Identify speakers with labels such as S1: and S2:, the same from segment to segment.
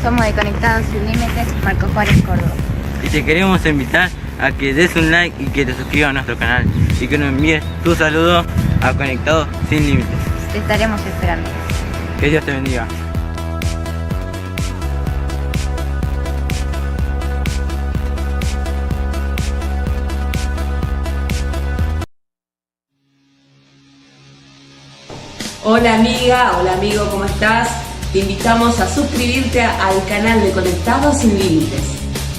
S1: Somos de Conectados Sin Límites, Marco Juárez, Córdoba.
S2: Y te queremos invitar a que des un like y que te suscribas a nuestro canal y que nos envíes tu saludo a Conectados Sin Límites.
S1: Te estaremos esperando.
S2: Que Dios te bendiga.
S3: Hola amiga, hola amigo, ¿cómo estás? Te invitamos a suscribirte al canal de Conectados Sin Límites.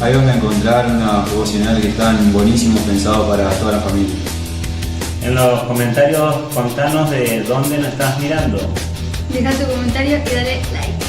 S4: Ahí van a encontrar unos devocionales que están buenísimos, pensados para toda la familia.
S5: En los comentarios contanos de dónde nos estás mirando.
S1: Deja tu comentario y dale like.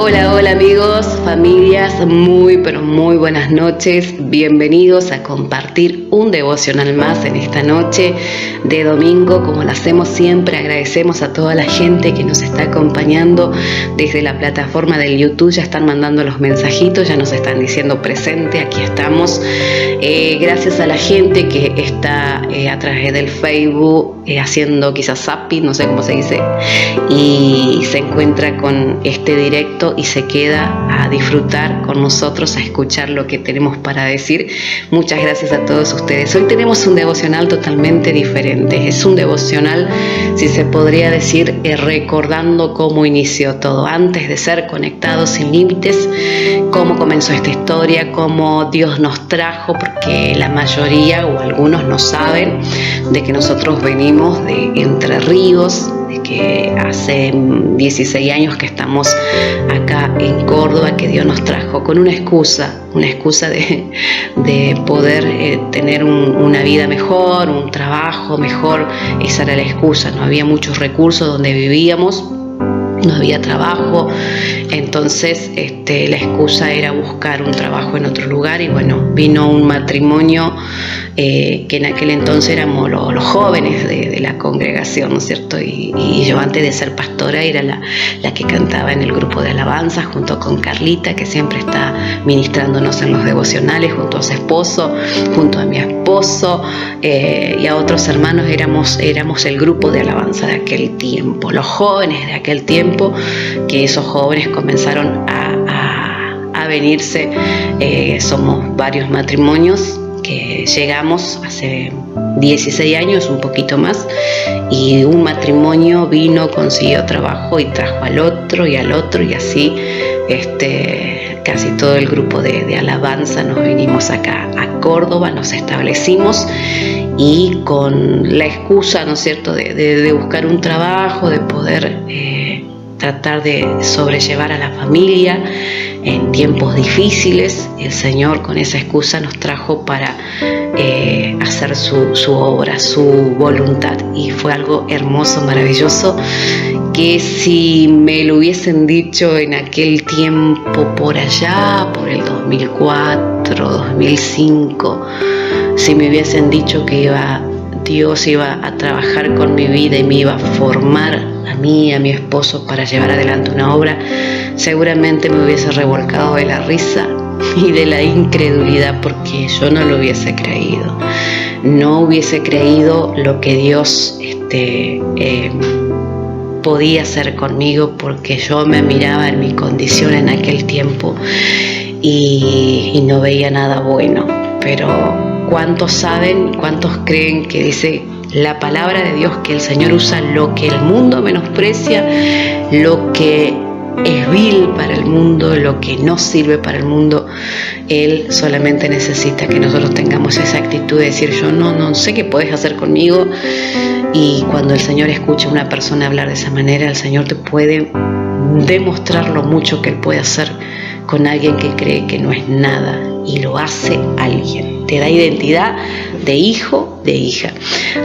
S3: Hola amigos, familias, muy pero muy buenas noches. Bienvenidos a compartir un devocional más en esta noche de domingo. Como lo hacemos siempre, agradecemos a toda la gente que nos está acompañando desde la plataforma del YouTube. Ya están mandando los mensajitos, ya nos están diciendo presente, aquí estamos. Gracias a la gente que está a través del Facebook haciendo quizás zapping, no sé cómo se dice, y se encuentra con este directo y se queda a disfrutar con nosotros, a escuchar lo que tenemos para decir. Muchas gracias a todos ustedes. Hoy tenemos un devocional totalmente diferente. Es un devocional, si se podría decir, recordando cómo inició todo, antes de ser Conectados Sin Límites, cómo comenzó esta historia, cómo Dios nos trajo, porque la mayoría o algunos no saben de que nosotros venimos de Entre Ríos, de que hace 16 años que estamos acá en Córdoba, que Dios nos trajo con una excusa de poder tener una vida mejor, un trabajo mejor. Esa era la excusa. No había muchos recursos donde vivíamos, no había trabajo, entonces la excusa era buscar un trabajo en otro lugar. Y bueno, vino un matrimonio que en aquel entonces éramos los jóvenes de la congregación, ¿no es cierto? Y yo, antes de ser pastora, era la que cantaba en el grupo de alabanza junto con Carlita, que siempre está ministrándonos en los devocionales, junto a su esposo, junto a mi esposo y a otros hermanos. Éramos el grupo de alabanza de aquel tiempo, los jóvenes de aquel tiempo, que esos jóvenes comenzaron a venirse. Somos varios matrimonios que llegamos hace 16 años, un poquito más, y un matrimonio vino, consiguió trabajo y trajo al otro, y así casi todo el grupo de alabanza nos vinimos acá a Córdoba, nos establecimos, y con la excusa, ¿no es cierto?, de buscar un trabajo, de poder tratar de sobrellevar a la familia en tiempos difíciles. El Señor, con esa excusa, nos trajo para hacer su obra, su voluntad, y fue algo hermoso, maravilloso, que si me lo hubiesen dicho en aquel tiempo, por allá, por el 2004, 2005, si me hubiesen dicho que Dios iba a trabajar con mi vida y me iba a formar a mí, a mi esposo, para llevar adelante una obra, seguramente me hubiese revolcado de la risa y de la incredulidad, porque yo no lo hubiese creído. No hubiese creído lo que Dios podía hacer conmigo, porque yo me miraba en mi condición en aquel tiempo y no veía nada bueno. Pero ¿cuántos saben, cuántos creen que dice la palabra de Dios que el Señor usa lo que el mundo menosprecia, lo que es vil para el mundo, lo que no sirve para el mundo. Él solamente necesita que nosotros tengamos esa actitud de decir, yo no sé qué puedes hacer conmigo. Y cuando el Señor escucha a una persona hablar de esa manera, el Señor te puede demostrar lo mucho que Él puede hacer con alguien que cree que no es nada, y lo hace alguien. Te da identidad de hijo, de hija.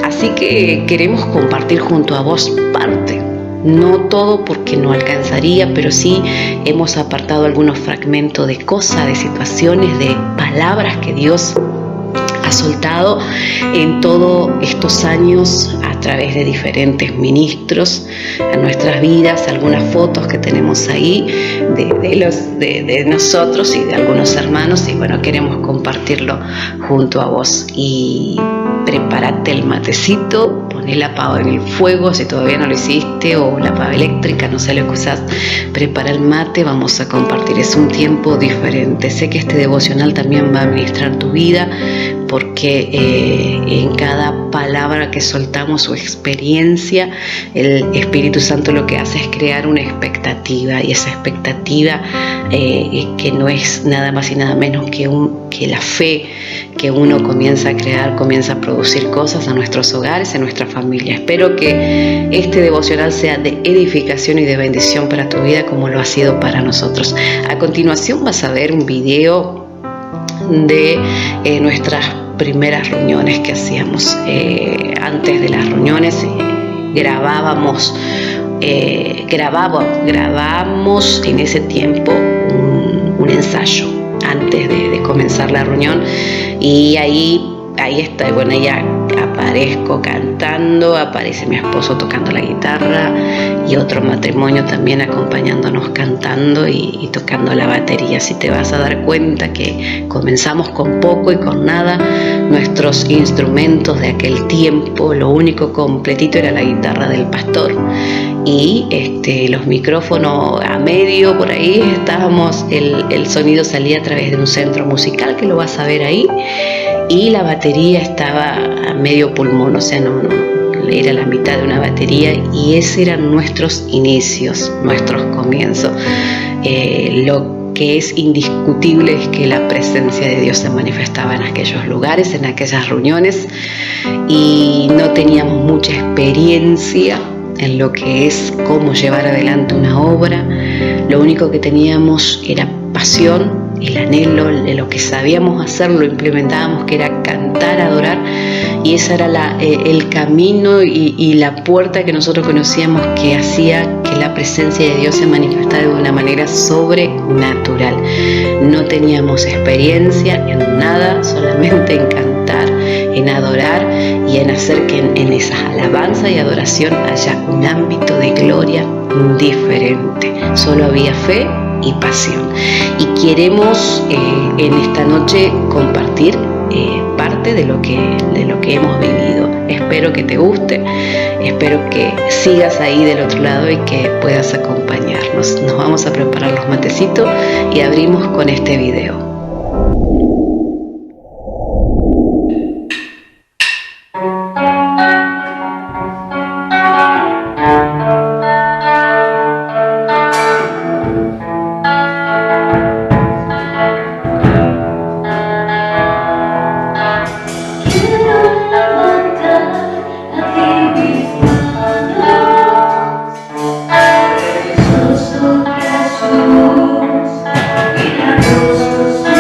S3: Así que queremos compartir junto a vos parte. No todo, porque no alcanzaría, pero sí hemos apartado algunos fragmentos de cosas, de situaciones, de palabras que Dios ha soltado en todos estos años a través de diferentes ministros en nuestras vidas, algunas fotos que tenemos ahí de nosotros y de algunos hermanos, y bueno, queremos compartirlo junto a vos. Y prepárate el matecito, poné la pava en el fuego si todavía no lo hiciste, o la pava eléctrica, no sé lo que usás. Prepara el mate, vamos a compartir, es un tiempo diferente. Sé que este devocional también va a ministrar tu vida, porque en cada palabra que soltamos o experiencia, el Espíritu Santo lo que hace es crear una expectativa, y esa expectativa que no es nada más y nada menos que la fe que uno comienza a crear, comienza a producir cosas en nuestros hogares, en nuestra familia. Espero que este devocional sea de edificación y de bendición para tu vida, como lo ha sido para nosotros. A continuación vas a ver un video de nuestras primeras reuniones que hacíamos. Antes de las reuniones grabábamos en ese tiempo un ensayo antes de comenzar la reunión, y ahí está, bueno, ya aparezco cantando, aparece mi esposo tocando la guitarra y otro matrimonio también acompañándonos cantando y tocando la batería. Si te vas a dar cuenta que comenzamos con poco y con nada. Nuestros instrumentos de aquel tiempo, lo único completito era la guitarra del pastor y los micrófonos a medio, por ahí estábamos, el sonido salía a través de un centro musical que lo vas a ver ahí, y la batería estaba a medio pulmón, o sea, no era la mitad de una batería, y esos eran nuestros inicios, nuestros comienzos. Lo que es indiscutible es que la presencia de Dios se manifestaba en aquellos lugares, en aquellas reuniones, y no teníamos mucha experiencia en lo que es cómo llevar adelante una obra. Lo único que teníamos era pasión, el anhelo, de lo que sabíamos hacer lo implementábamos, que era cantar, adorar, y ese era el camino y la puerta que nosotros conocíamos, que hacía que la presencia de Dios se manifestara de una manera sobrenatural. No teníamos experiencia en nada, solamente en cantar, en adorar y en hacer que en esas alabanzas y adoración haya un ámbito de gloria diferente. Solo había fe y pasión, y queremos en esta noche compartir parte de lo que hemos vivido. Espero que te guste, espero que sigas ahí del otro lado y que puedas acompañarnos. Nos vamos a preparar los matecitos y abrimos con este video.
S6: Jesús, milagroso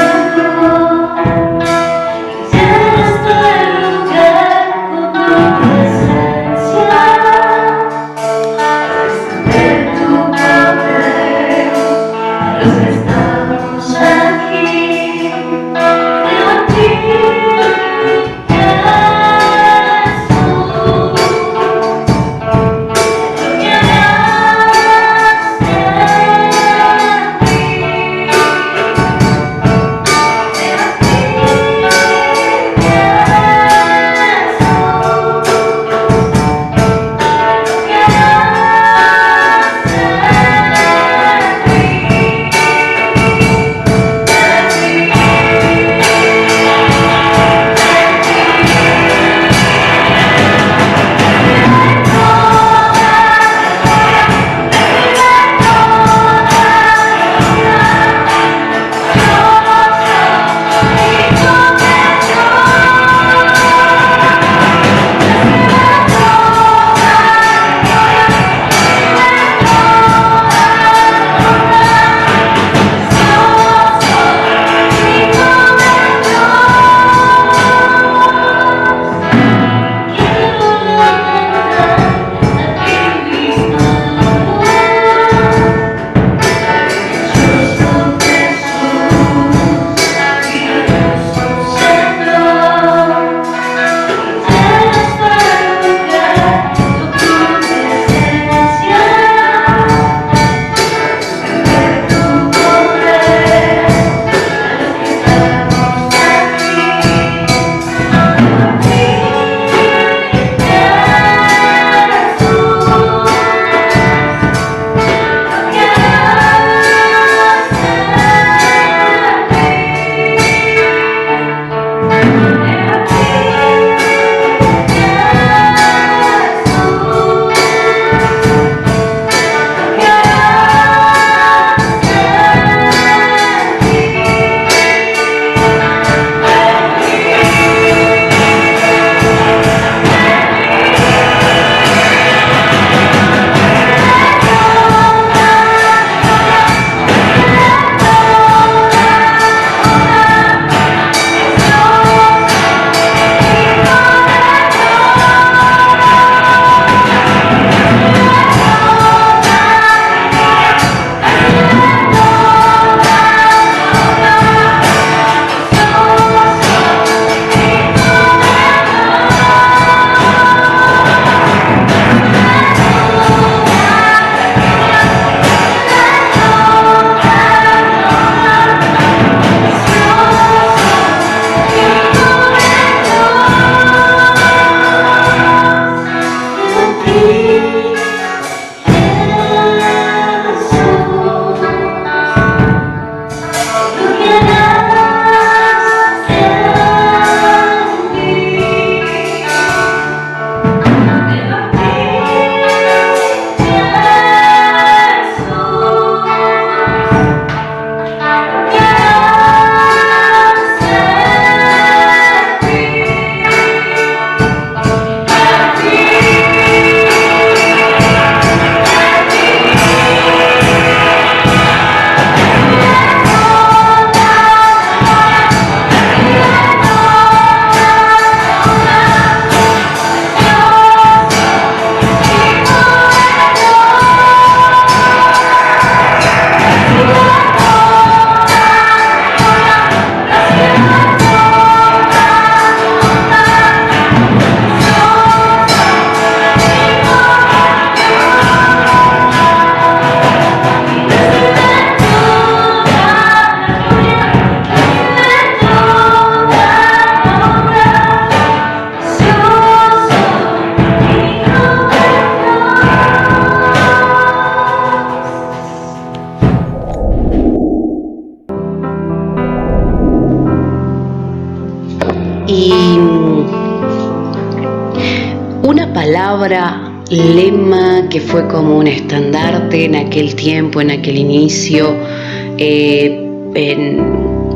S3: palabra, lema que fue como un estandarte en aquel tiempo, en aquel inicio.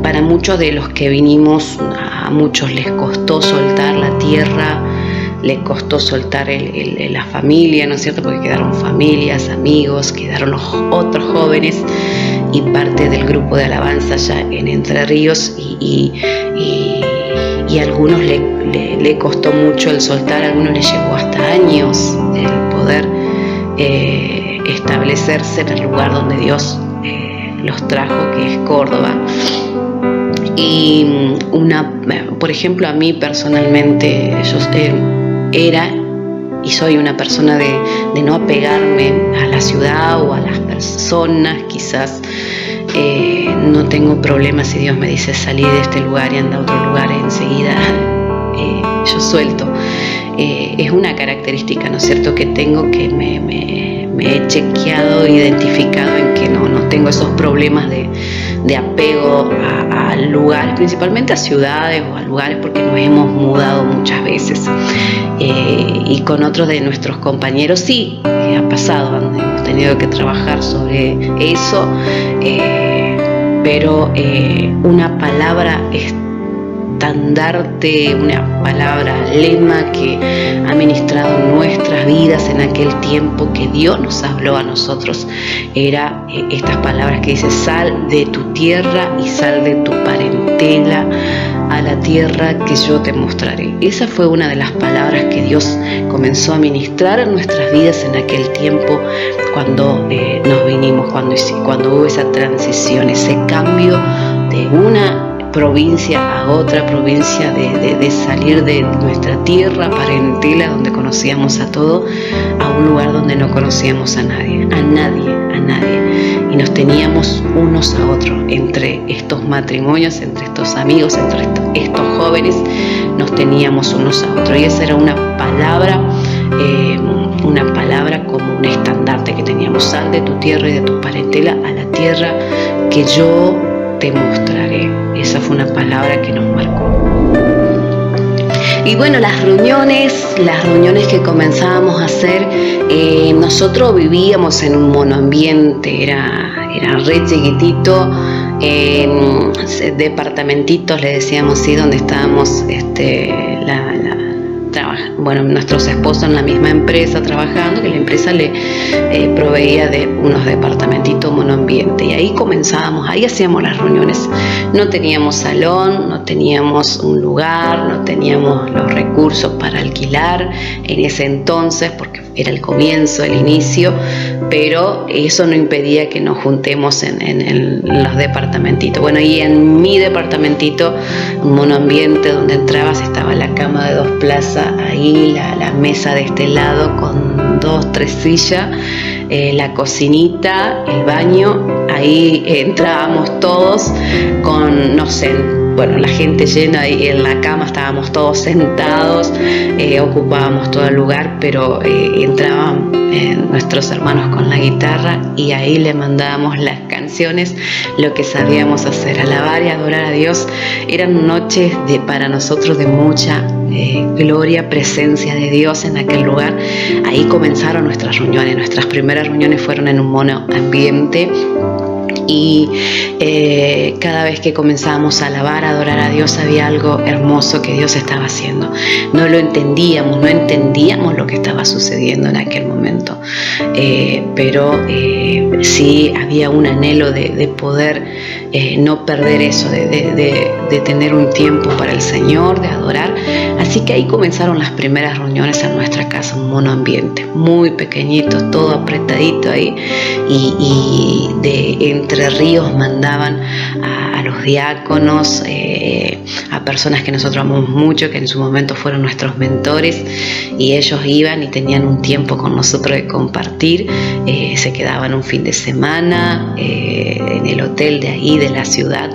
S3: Para muchos de los que vinimos, a muchos les costó soltar la tierra, les costó soltar la familia, ¿no es cierto? Porque quedaron familias, amigos, quedaron los otros jóvenes y parte del grupo de alabanza ya en Entre Ríos, y a algunos le costó mucho el soltar, a algunos les llevó hasta años el poder establecerse en el lugar donde Dios los trajo, que es Córdoba. Y por ejemplo, a mí personalmente, yo era y soy una persona de no apegarme a la ciudad o a las personas. Quizás no tengo problemas si Dios me dice salí de este lugar y anda a otro lugar, enseguida yo suelto. Es una característica, ¿no es cierto?, que tengo, que me he chequeado, identificado en que no tengo esos problemas de apego a lugares, principalmente a ciudades o a lugares, porque nos hemos mudado muchas veces. Y con otros de nuestros compañeros sí, ha pasado, hemos tenido que trabajar sobre eso, pero una palabra estandarte, una palabra lema que ha ministrado nuestras vidas en aquel tiempo que Dios nos habló a nosotros, era estas palabras que dice: sal de tu tierra y sal de tu parentela a la tierra que yo te mostraré. Esa fue una de las palabras que Dios comenzó a ministrar en nuestras vidas en aquel tiempo cuando nos vinimos, cuando hubo esa transición, ese cambio de una provincia a otra provincia, de salir de nuestra tierra parentela donde conocíamos a todo, a un lugar donde no conocíamos a nadie, y nos teníamos unos a otros. Entre estos matrimonios, entre estos amigos, entre estos jóvenes, nos teníamos unos a otros, y esa era una palabra como un estandarte que teníamos: sal de tu tierra y de tu parentela a la tierra que yo te mostraré. Esa fue una palabra que nos marcó. Y bueno, las reuniones que comenzábamos a hacer, nosotros vivíamos en un monoambiente, era re chiquitito, departamentitos le decíamos, sí, donde estábamos nuestros esposos en la misma empresa trabajando, que la empresa le proveía de unos departamentitos monoambiente, y ahí comenzábamos, ahí hacíamos las reuniones. No teníamos salón, no teníamos un lugar, no teníamos los recursos para alquilar en ese entonces, porque era el comienzo, el inicio, pero eso no impedía que nos juntemos en los departamentitos. Bueno, y en mi departamentito, un monoambiente donde entrabas, estaba la cama de 2 plazas, ahí la mesa de este lado con 2, 3 sillas, la cocinita, el baño, ahí entrábamos todos con, no sé, la gente llena, y en la cama estábamos todos sentados, ocupábamos todo el lugar, pero entraban nuestros hermanos con la guitarra y ahí le mandábamos las canciones, lo que sabíamos hacer, alabar y adorar a Dios. Eran noches para nosotros de mucha gloria, presencia de Dios en aquel lugar. Ahí comenzaron nuestras reuniones. Nuestras primeras reuniones fueron en un monoambiente. Y cada vez que comenzábamos a alabar, a adorar a Dios, había algo hermoso que Dios estaba haciendo. No lo entendíamos, no entendíamos lo que estaba sucediendo en aquel momento, pero sí había un anhelo de poder no perder eso, de tener un tiempo para el Señor, de adorar. Así que ahí comenzaron las primeras reuniones en nuestra casa, un monoambiente muy pequeñito, todo apretadito ahí, y de Entre Ríos mandaban a los diáconos, a personas que nosotros amamos mucho, que en su momento fueron nuestros mentores, y ellos iban y tenían un tiempo con nosotros de compartir. Se quedaban un fin de semana en el hotel de ahí, de la ciudad,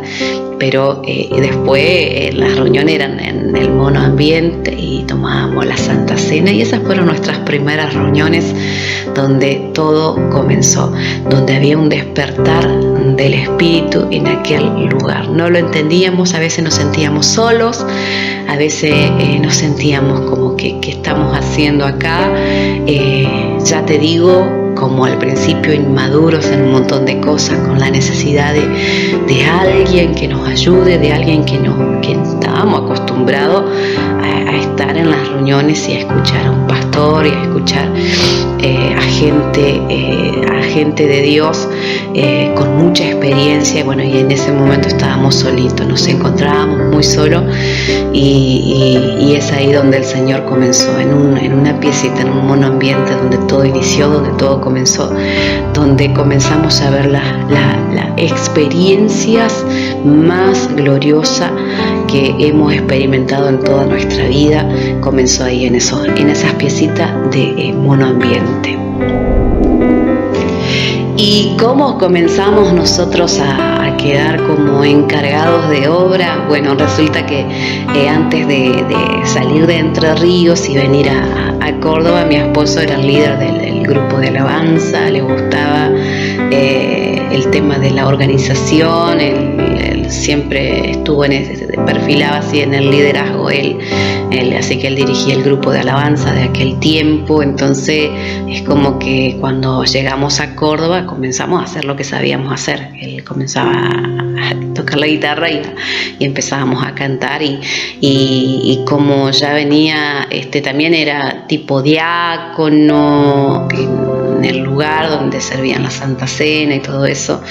S3: pero después las reuniones eran en el monoambiente y tomábamos la Santa Cena, y esas fueron nuestras primeras reuniones donde todo comenzó, donde había un despertar del espíritu en aquel lugar. No lo entendíamos, a veces nos sentíamos solos, a veces nos sentíamos como como que estamos haciendo acá. Ya te digo, como al principio, inmaduros en un montón de cosas, con la necesidad de alguien que nos ayude, de alguien que estábamos acostumbrados a estar en las reuniones y a escuchar a un pastor y a escuchar a gente de Dios con mucha experiencia. Y bueno, y en ese momento estábamos solitos, nos encontrábamos muy solos, y es ahí donde el Señor comenzó, en una piecita, en un monoambiente donde todo inició, donde todo comenzó, donde comenzamos a ver las experiencias más gloriosas que hemos experimentado en toda nuestra vida. Comenzó ahí en esas piecitas de monoambiente. ¿Y cómo comenzamos nosotros a quedar como encargados de obra? Bueno, resulta que antes de salir de Entre Ríos y venir a Córdoba, mi esposo era el líder del grupo de alabanza, le gustaba el tema de la organización, él siempre estuvo perfilaba así en el liderazgo, así que él dirigía el grupo de alabanza de aquel tiempo. Entonces es como que cuando llegamos a Córdoba comenzamos a hacer lo que sabíamos hacer. Él comenzaba a tocar la guitarra y empezábamos a cantar, y como ya venía, también era tipo diácono en el lugar donde servían la Santa Cena y todo eso.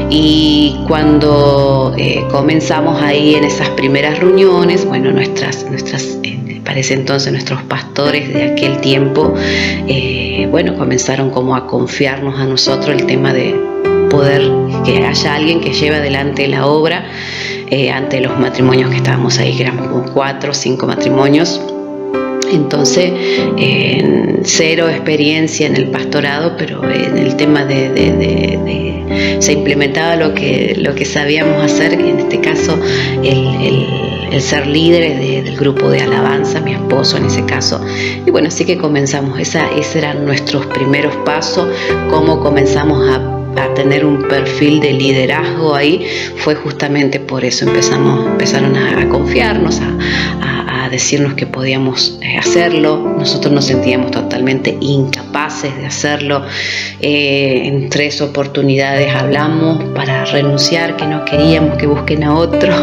S3: Y cuando comenzamos ahí en esas primeras reuniones, bueno, para ese entonces nuestros pastores de aquel tiempo, bueno, comenzaron como a confiarnos a nosotros el tema de poder que haya alguien que lleve adelante la obra ante los matrimonios que estábamos ahí, que eran como 4 o 5 matrimonios. Entonces, cero experiencia en el pastorado, pero en el tema se implementaba lo que sabíamos hacer, en este caso el ser líderes del grupo de alabanza, mi esposo en ese caso. Y bueno, así que comenzamos, esos eran nuestros primeros pasos, cómo comenzamos a tener un perfil de liderazgo ahí, fue justamente por eso. Empezaron a confiarnos, a decirnos que podíamos hacerlo. Nosotros nos sentíamos totalmente incapaces de hacerlo. En 3 oportunidades hablamos para renunciar, que no queríamos, que busquen a otro,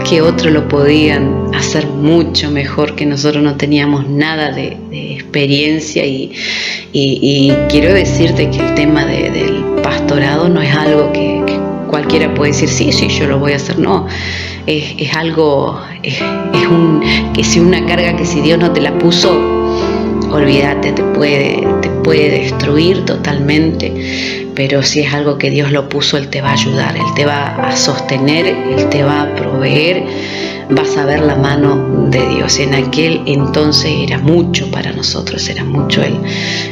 S3: que otro lo podían hacer mucho mejor que nosotros. No teníamos nada de experiencia, y quiero decirte que el tema del pastorado no es algo que cualquiera puede decir, sí, yo lo voy a hacer. No, es algo, que si una carga que si Dios no te la puso, olvídate, te puede destruir totalmente. Pero si es algo que Dios lo puso, Él te va a ayudar, Él te va a sostener, Él te va a proveer, vas a ver la mano de Dios. En aquel entonces era mucho para nosotros, era mucho Él.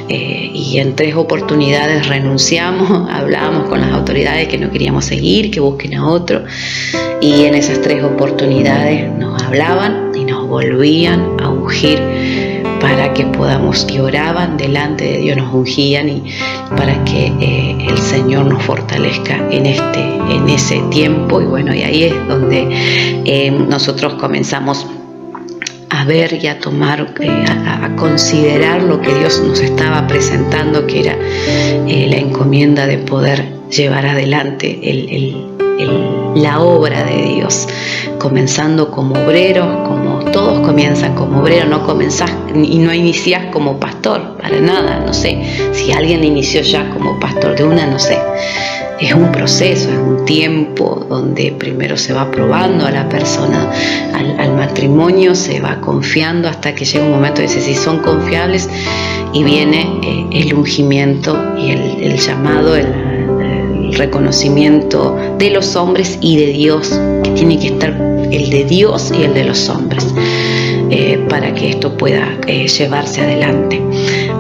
S3: Y en 3 oportunidades renunciamos, hablábamos con las autoridades que no queríamos seguir, que busquen a otro. Y en esas 3 oportunidades nos hablaban y nos volvían a ungir para que podamos, y oraban delante de Dios, nos ungían, y para que el Señor nos fortalezca en ese tiempo. Y bueno, y ahí es donde nosotros comenzamos a ver y a tomar, a considerar lo que Dios nos estaba presentando, que era la encomienda de poder llevar adelante la obra de Dios, comenzando como obreros, como todos comienzan como obreros. No comenzás y no iniciás como pastor, para nada. No sé si alguien inició ya como pastor de una, no sé. Es un proceso, es un tiempo donde primero se va probando a la persona, al matrimonio, se va confiando hasta que llega un momento de decir si son confiables, y viene el ungimiento y el llamado, el reconocimiento de los hombres y de Dios, que tiene que estar el de Dios y el de los hombres, para que esto pueda llevarse adelante.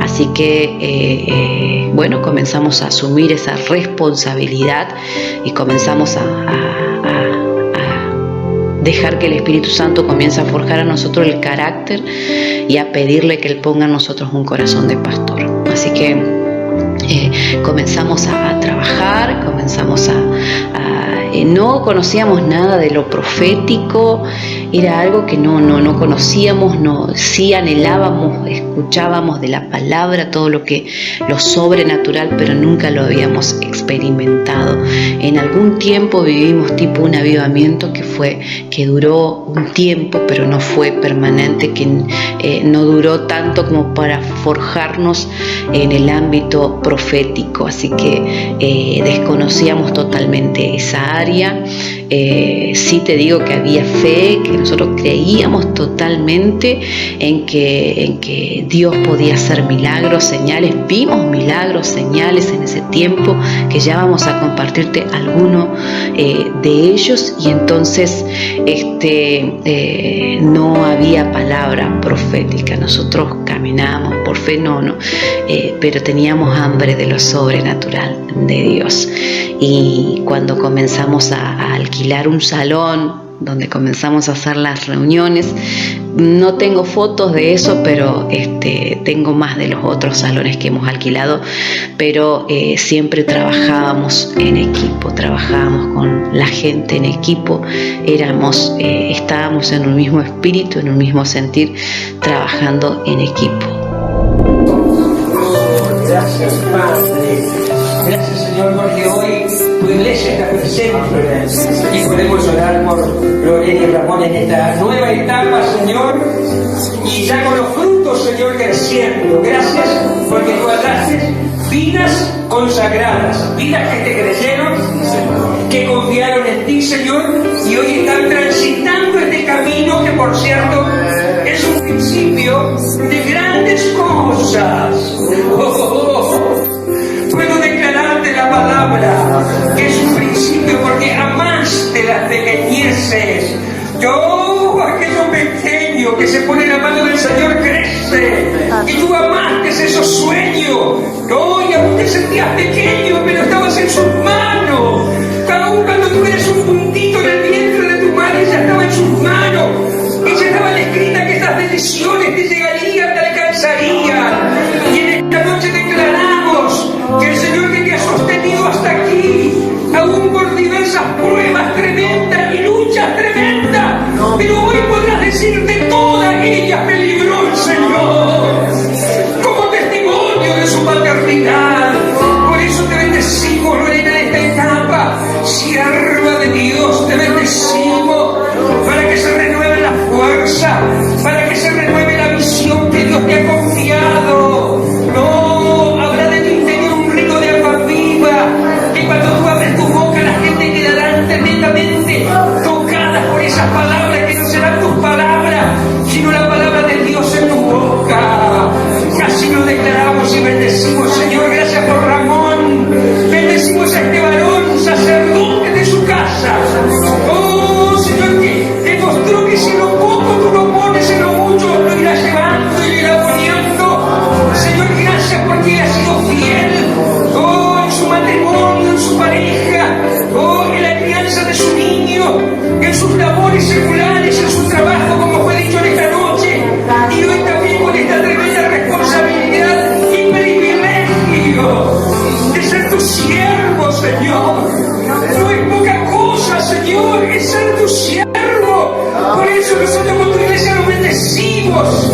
S3: Así que, bueno, comenzamos a asumir esa responsabilidad y comenzamos a dejar que el Espíritu Santo comience a forjar a nosotros el carácter y a pedirle que Él ponga en nosotros un corazón de pastor. Así que comenzamos a trabajar, comenzamos no conocíamos nada de lo profético, era algo que no conocíamos, sí anhelábamos, escuchábamos de la palabra todo lo sobrenatural, pero nunca lo habíamos experimentado. En algún tiempo vivimos tipo un avivamiento que duró un tiempo, pero no fue permanente, que no duró tanto como para forjarnos en el ámbito profético, así que desconocíamos totalmente esa área. Sí te digo que había fe, que nosotros creíamos totalmente en que Dios podía hacer milagros, señales. Vimos milagros, señales en ese tiempo, que ya vamos a compartirte alguno de ellos. Y entonces no había palabra profética, nosotros caminábamos por fe, pero teníamos hambre de lo sobrenatural de Dios. Y cuando comenzamos a alquilar un salón donde comenzamos a hacer las reuniones, no tengo fotos de eso, pero tengo más de los otros salones que hemos alquilado, pero siempre trabajábamos en equipo, trabajábamos con la gente en equipo, estábamos en un mismo espíritu, en un mismo sentir, trabajando en equipo.
S6: Gracias, Padre. Gracias, Señor, porque hoy tu iglesia está presente y podemos orar por Gloria y Ramón en esta nueva etapa, Señor, y ya con los frutos, Señor, creciendo. Gracias porque tú hablaste vidas consagradas, vidas que te creyeron, que confiaron en ti, Señor, y hoy están transitando este camino que, por cierto, es un principio de grandes cosas. Puedo declararte la palabra, que es un principio, porque amaste las pequeñeces. Aquello pequeño que se pone en la mano del Señor crece. Y tú amaste esos sueños. Y aún te sentías pequeño, pero estabas en sus manos. Aún cuando tú eres un puntito en el vientre de tu madre, ella estaba en sus manos. Y ya estaba escrita que estas bendiciones te llegarían, te alcanzarían. Y en esta noche declaramos que el Señor que te ha sostenido hasta aquí, aún por diversas pruebas tremendas y luchas tremendas, pero hoy podrás decir de todas ellas me libró el Señor, como testimonio de su paternidad. Por eso te bendecimos, Lorena, en esta etapa, sierva de Dios, te bendecimos para que se renueve la fuerza, para que se renueve la visión que Dios te ha confiado. Habrá de tu interior un río de agua viva, que cuando tú abres tu boca la gente quedará tremendamente tocada por esas palabras, que no serán tus palabras, sino la palabra de Dios en tu boca. Así lo declaramos y bendecimos, Señor. Gracias por Ramón. Bendecimos a este varón, sacerdote de su casa. Señor, que demostró que si lo poco tú lo pones, en lo mucho lo irás llevando y lo irás poniendo. Señor, gracias porque Él ha sido fiel. En su matrimonio, en su pareja, en la crianza de su niño, en sus labores seculares, en su trabajo, como fue dicho en esta noche. Y hoy también con esta tremenda responsabilidad y privilegio de ser tu siervo, Señor. No es poca cosa, Señor, es ser tu siervo. Por eso nosotros con tu iglesia nos bendecimos.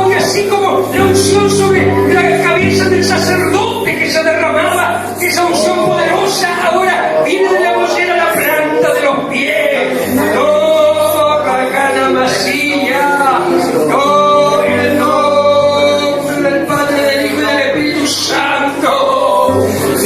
S6: Y así como la unción sobre la cabeza del sacerdote que se derramaba, esa unción poderosa ahora viene de la mollera a la planta de los pies. Cagana masilla. En el nombre del Padre, del Hijo y del Espíritu Santo.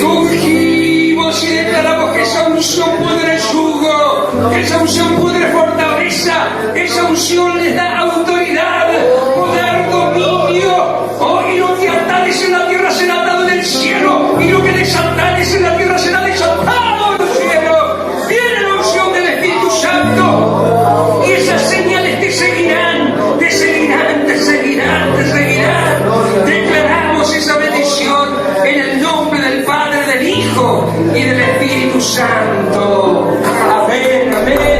S6: Ungimos y declaramos que esa unción pudre yugo, que esa unción pudre fortaleza, esa unción les da autoridad, poder, dominio. Y lo que atales en la tierra será atado en el cielo, y lo que desatales en la tierra será desatado en el cielo. Viene la unción del Espíritu Santo, y esas señales te seguirán, te seguirán, te seguirán, te seguirán. Declaramos esa bendición en el nombre del Padre, del Hijo y del Espíritu Santo. Amén, amén.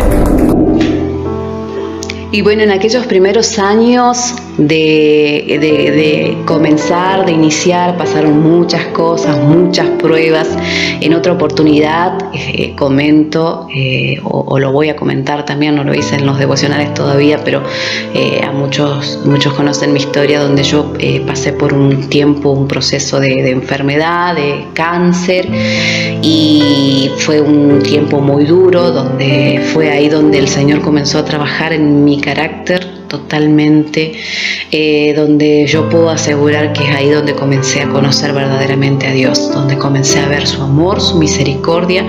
S3: Y bueno, en aquellos primeros años de comenzar, de iniciar, pasaron muchas cosas, muchas pruebas. En otra oportunidad comento, o lo voy a comentar también, no lo hice en los devocionales todavía, pero a muchos conocen mi historia, donde yo pasé por un tiempo, un proceso de enfermedad, de cáncer, y fue un tiempo muy duro, donde fue ahí donde el Señor comenzó a trabajar en mi carácter totalmente, donde yo puedo asegurar que es ahí donde comencé a conocer verdaderamente a Dios, donde comencé a ver su amor, su misericordia.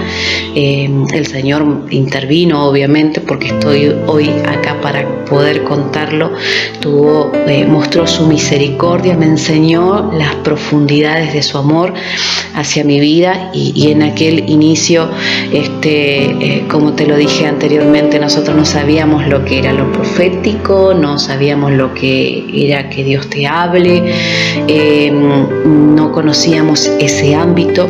S3: El Señor intervino, obviamente, porque estoy hoy acá para poder contarlo. Mostró su misericordia, me enseñó las profundidades de su amor hacia mi vida, y en aquel inicio, como te lo dije anteriormente, nosotros no sabíamos lo que era lo profético, no sabíamos lo que era que Dios te hable, no conocíamos ese ámbito.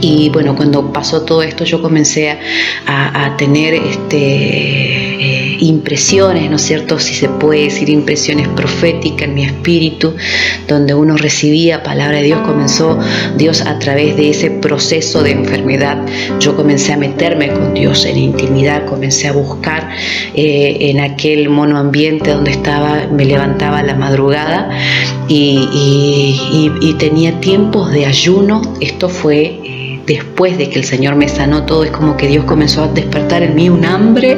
S3: Y bueno, cuando pasó todo esto, yo comencé a tener impresiones, ¿no es cierto? Si se puede decir, impresiones proféticas en mi espíritu, donde uno recibía palabra de Dios. Comenzó Dios a través de ese proceso de enfermedad. Yo comencé a meterme con Dios en intimidad, comencé a buscar en aquel monoambiente donde estaba, me levantaba a la madrugada y tenía tiempos de ayuno. Esto fue después de que el Señor me sanó todo. Es como que Dios comenzó a despertar en mí un hambre,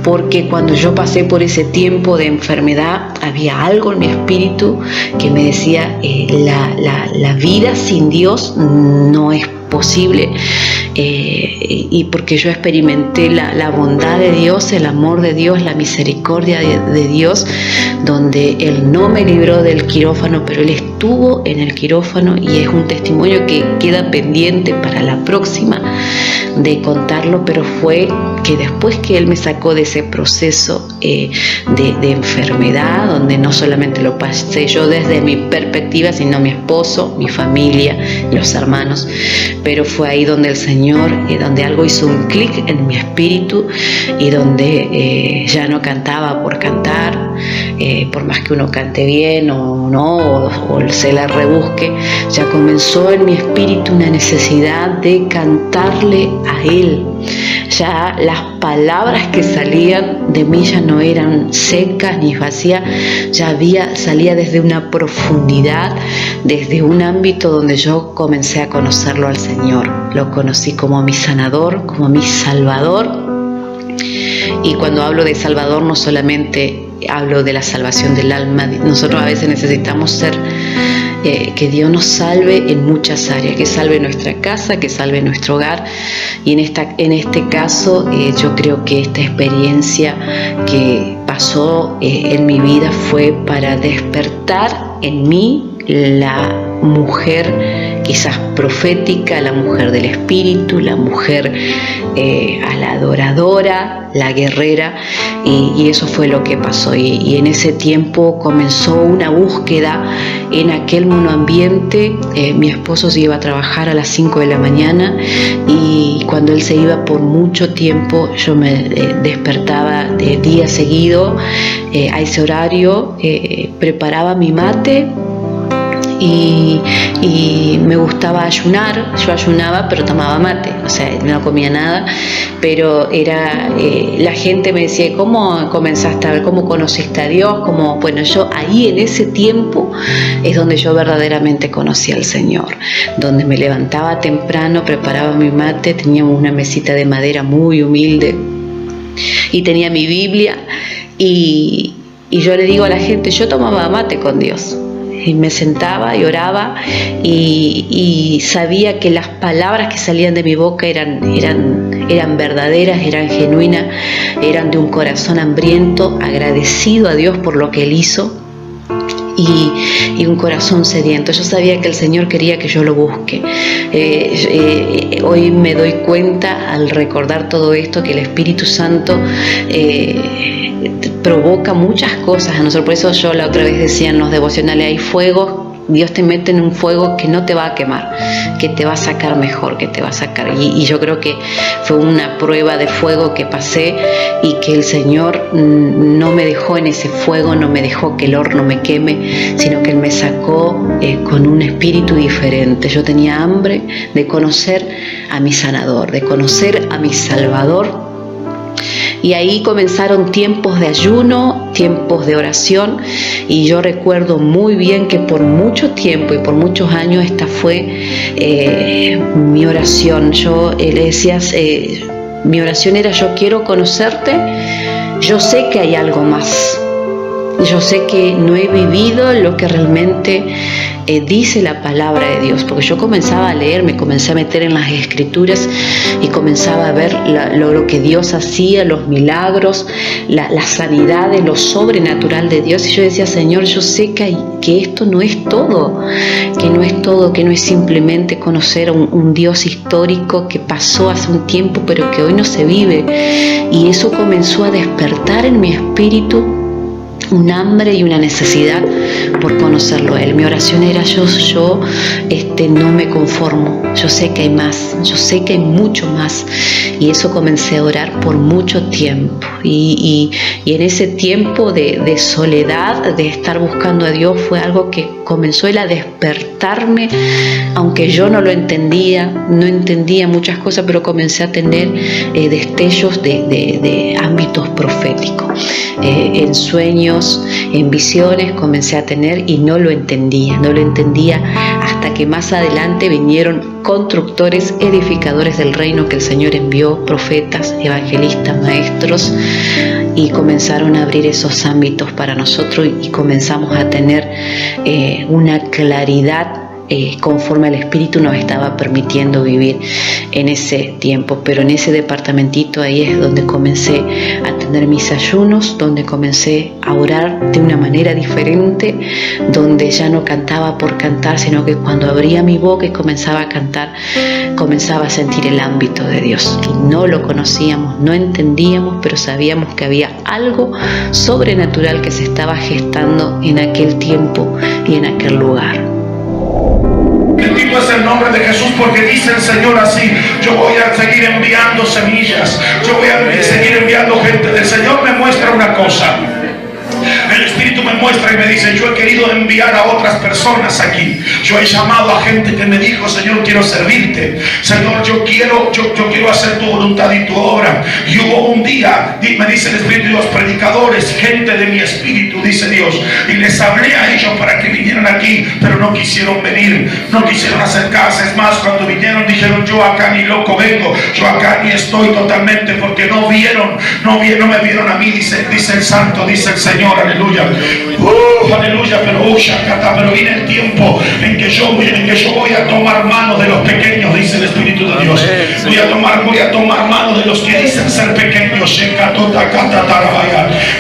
S3: porque cuando yo pasé por ese tiempo de enfermedad, había algo en mi espíritu que me decía, la vida sin Dios no es posible. Y porque yo experimenté la bondad de Dios, el amor de Dios, la misericordia de Dios, donde Él no me libró del quirófano, pero Él estuvo en el quirófano, y es un testimonio que queda pendiente para la próxima de contarlo. Pero fue que después que Él me sacó de ese proceso de enfermedad, donde no solamente lo pasé yo desde mi perspectiva, sino mi esposo, mi familia, los hermanos, pero fue ahí donde el Señor, donde algo hizo un clic en mi espíritu, y donde ya no cantaba por cantar, por más que uno cante bien o no, o se la rebusque, ya comenzó en mi espíritu una necesidad de cantarle a Él. Ya las palabras que salían de mí ya no eran secas ni vacías, salía desde una profundidad, desde un ámbito donde yo comencé a conocerlo al Señor. Lo conocí como mi sanador, como mi salvador. Y cuando hablo de salvador, no solamente hablo de la salvación del alma. Nosotros a veces necesitamos que Dios nos salve en muchas áreas, que salve nuestra casa, que salve nuestro hogar. Y en este caso, yo creo que esta experiencia que pasó en mi vida fue para despertar en mí la mujer quizás profética, la mujer del espíritu, la mujer a la adoradora, la guerrera, y eso fue lo que pasó. Y en ese tiempo comenzó una búsqueda en aquel monoambiente. Mi esposo se iba a trabajar a las 5 de la mañana, y cuando él se iba por mucho tiempo, yo me despertaba de día seguido a ese horario, preparaba mi mate, y me gustaba ayunar. Yo ayunaba, pero tomaba mate, o sea, no comía nada, pero la gente me decía, ¿cómo comenzaste a ver? ¿Cómo conociste a Dios? Bueno, yo ahí en ese tiempo es donde yo verdaderamente conocí al Señor, donde me levantaba temprano, preparaba mi mate, teníamos una mesita de madera muy humilde, y tenía mi Biblia, y yo le digo a la gente, yo tomaba mate con Dios. Y me sentaba y oraba, y sabía que las palabras que salían de mi boca eran verdaderas, eran genuinas, eran de un corazón hambriento, agradecido a Dios por lo que Él hizo, y un corazón sediento. Yo sabía que el Señor quería que yo lo busque. Hoy me doy cuenta, al recordar todo esto, que el Espíritu Santo provoca muchas cosas a nosotros. Por eso yo la otra vez decía en los devocionales, hay fuegos Dios te mete en un fuego que no te va a quemar, que te va a sacar mejor, que te va a sacar. Y yo creo que fue una prueba de fuego que pasé y que el Señor no me dejó en ese fuego, no me dejó que el horno me queme, sino que Él me sacó con un espíritu diferente. Yo tenía hambre de conocer a mi sanador, de conocer a mi Salvador. Y ahí comenzaron tiempos de ayuno, tiempos de oración, y yo recuerdo muy bien que por mucho tiempo y por muchos años esta fue mi oración. Yo le decía, mi oración era: yo quiero conocerte, yo sé que hay algo más, yo sé que no he vivido lo que realmente dice la palabra de Dios, porque yo comenzaba a leer, me comencé a meter en las escrituras y comenzaba a ver lo que Dios hacía, los milagros, las sanidades, lo sobrenatural de Dios, y yo decía: Señor, yo sé que esto no es todo, que no es simplemente conocer a un Dios histórico que pasó hace un tiempo pero que hoy no se vive. Y eso comenzó a despertar en mi espíritu un hambre y una necesidad por conocerlo a Él. Mi oración era: yo no me conformo, yo sé que hay más, yo sé que hay mucho más. Y eso comencé a orar por mucho tiempo, y en ese tiempo de soledad, de estar buscando a Dios, fue algo que comenzó Él a despertarme, aunque yo no lo entendía, no entendía muchas cosas, pero comencé a tener destellos de ámbitos proféticos, en sueños, en visiones comencé a tener, y no lo entendía hasta que más adelante vinieron constructores, edificadores del reino que el Señor envió, profetas, evangelistas, maestros, y comenzaron a abrir esos ámbitos para nosotros, y comenzamos a tener una claridad conforme al Espíritu nos estaba permitiendo vivir en ese tiempo. Pero en ese departamentito ahí es donde comencé a tener mis ayunos, donde comencé a orar de una manera diferente, donde ya no cantaba por cantar, sino que cuando abría mi boca y comenzaba a cantar, comenzaba a sentir el ámbito de Dios. Y no lo conocíamos, no entendíamos, pero sabíamos que había algo sobrenatural que se estaba gestando en aquel tiempo y en aquel lugar.
S7: Bendito es el nombre de Jesús, porque dice el Señor así: yo voy a seguir enviando semillas, yo voy a seguir enviando gente. El Señor me muestra una cosa. El Espíritu me muestra y me dice: yo he querido enviar a otras personas aquí. Yo he llamado a gente que me dijo: Señor, quiero servirte. Señor, yo quiero hacer tu voluntad y tu obra. Y hubo un día, me dice el Espíritu, los predicadores, gente de mi espíritu, dice Dios, y les hablé a ellos para que vinieran aquí, pero no quisieron venir, no quisieron acercarse. Es más, cuando vinieron dijeron: yo acá ni loco vengo, yo acá ni estoy totalmente, porque no me vieron a mí, dice el Santo, dice el Señor. Aleluya, aleluya. Pero viene el tiempo en que yo voy a tomar mano de los pequeños, dice el Espíritu de Dios. Voy a tomar mano de los que dicen ser pequeños.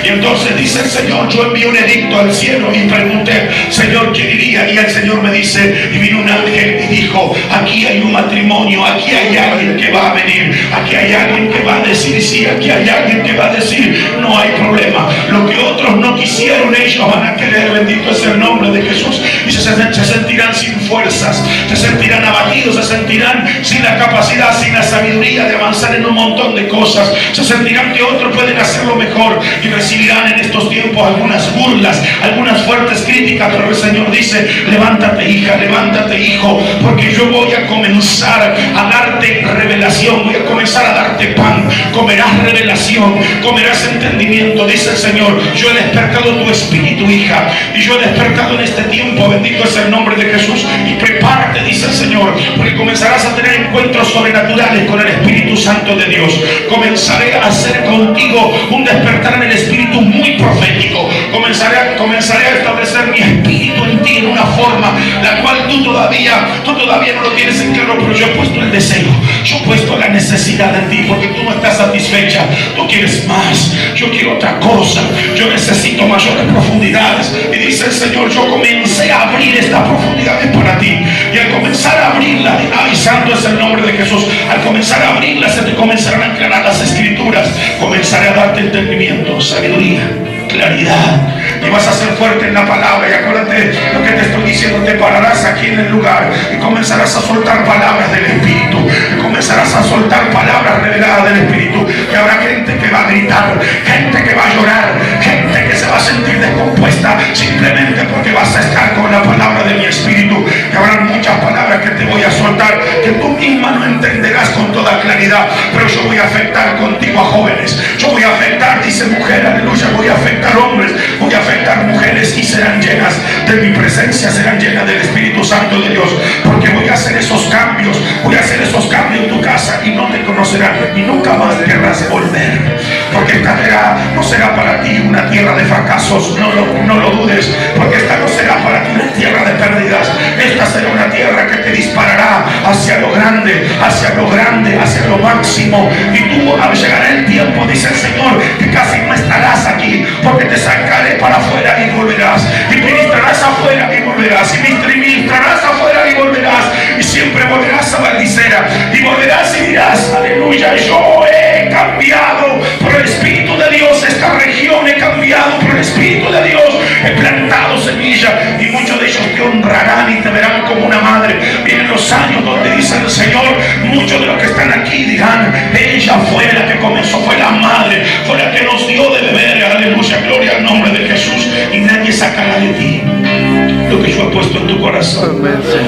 S7: Y entonces dice el Señor: yo envié un edicto al cielo y pregunté: Señor, ¿quién iría? Y el Señor me dice, y vino un ángel y dijo: aquí hay un matrimonio, aquí hay alguien que va a venir, aquí hay alguien que va a decir sí, aquí hay alguien que va a decir no hay problema. Lo que otros no quisieron, ellos van a querer. Bendito es el nombre de Jesús. Y se sentirán sin fuerzas, se sentirán abatidos, se sentirán sin la capacidad, sin la sabiduría de avanzar en un montón de cosas. Se sentirán que otros pueden hacerlo mejor, y recibirán en estos tiempos algunas burlas, algunas fuertes críticas. Pero el Señor dice: levántate, hija, levántate, hijo, porque yo voy a comenzar a darte revelación, voy a comenzar a darte pan, comerás revelación, comerás entendimiento, dice el Señor. Yo he despertado tu espíritu, hija, y yo he despertado en este tiempo. Bendito es el nombre de Jesús. Y prepárate, dice el Señor, porque comenzarás a tener encuentros sobrenaturales con el Espíritu Santo de Dios. Comenzaré a hacer contigo un despertar en el Espíritu muy profético. Comenzaré a establecer mi Espíritu en ti en una forma la cual tú todavía no lo tienes en claro, pero yo he puesto el deseo, yo he puesto la necesidad en ti, porque tú no estás satisfecha, tú quieres más. Yo quiero otra cosa, yo necesito mayores profundidades. Y dice el Señor: yo comencé a abrir estas profundidades para ti, y al comenzar a abrirlas, ay, santo es el nombre de Jesús, al comenzar a abrirlas se te comenzarán a aclarar las escrituras, comenzaré a darte entendimiento, sabiduría, claridad, y vas a ser fuerte en la palabra. Y acuérdate lo que te estoy diciendo, te pararás aquí en el lugar y comenzarás a soltar palabras del Espíritu, y comenzarás a soltar palabras reveladas del Espíritu, y habrá gente que va a gritar, gente que va a llorar, gente que se va a sentir descompuesta simplemente porque vas a estar con la palabra de mi Espíritu. Y habrá muchas palabras que te voy a soltar que tú misma no entenderás con toda claridad, pero yo voy a afectar contigo a jóvenes, yo voy a afectar, dice mujer, aleluya, voy a afectar hombres, voy a afectar mujeres, y serán llenas de mi presencia, serán llenas del Espíritu Santo de Dios, porque voy a hacer esos cambios, voy a hacer esos cambios en tu casa, y no te conocerán y nunca más querrás volver, porque esta tierra no será para ti una tierra de fracasos, no lo dudes, porque esta no será para ti una tierra de pérdidas, esta será una tierra que te disparará hacia lo grande, hacia lo grande, hacia lo máximo. Y tú, llegará el tiempo, dice el Señor, que casi no estarás aquí, porque te sacaré para afuera y volverás, y ministrarás afuera y volverás, y ministrarás afuera y volverás, y siempre volverás a Valdicera, y volverás y dirás, aleluya, yo he cambiado por el Espíritu de Dios esta región, he cambiado por el Espíritu de Dios, he plantado semilla, y muchos de ellos te honrarán y te verán como una madre. Vienen los años donde dice el Señor, muchos de los que están aquí dirán, ella fue la que comenzó, fue la madre, fue la que nos dio de beber, aleluya, gloria al nombre de Jesús, y nadie sacará de ti lo que yo he puesto en tu corazón,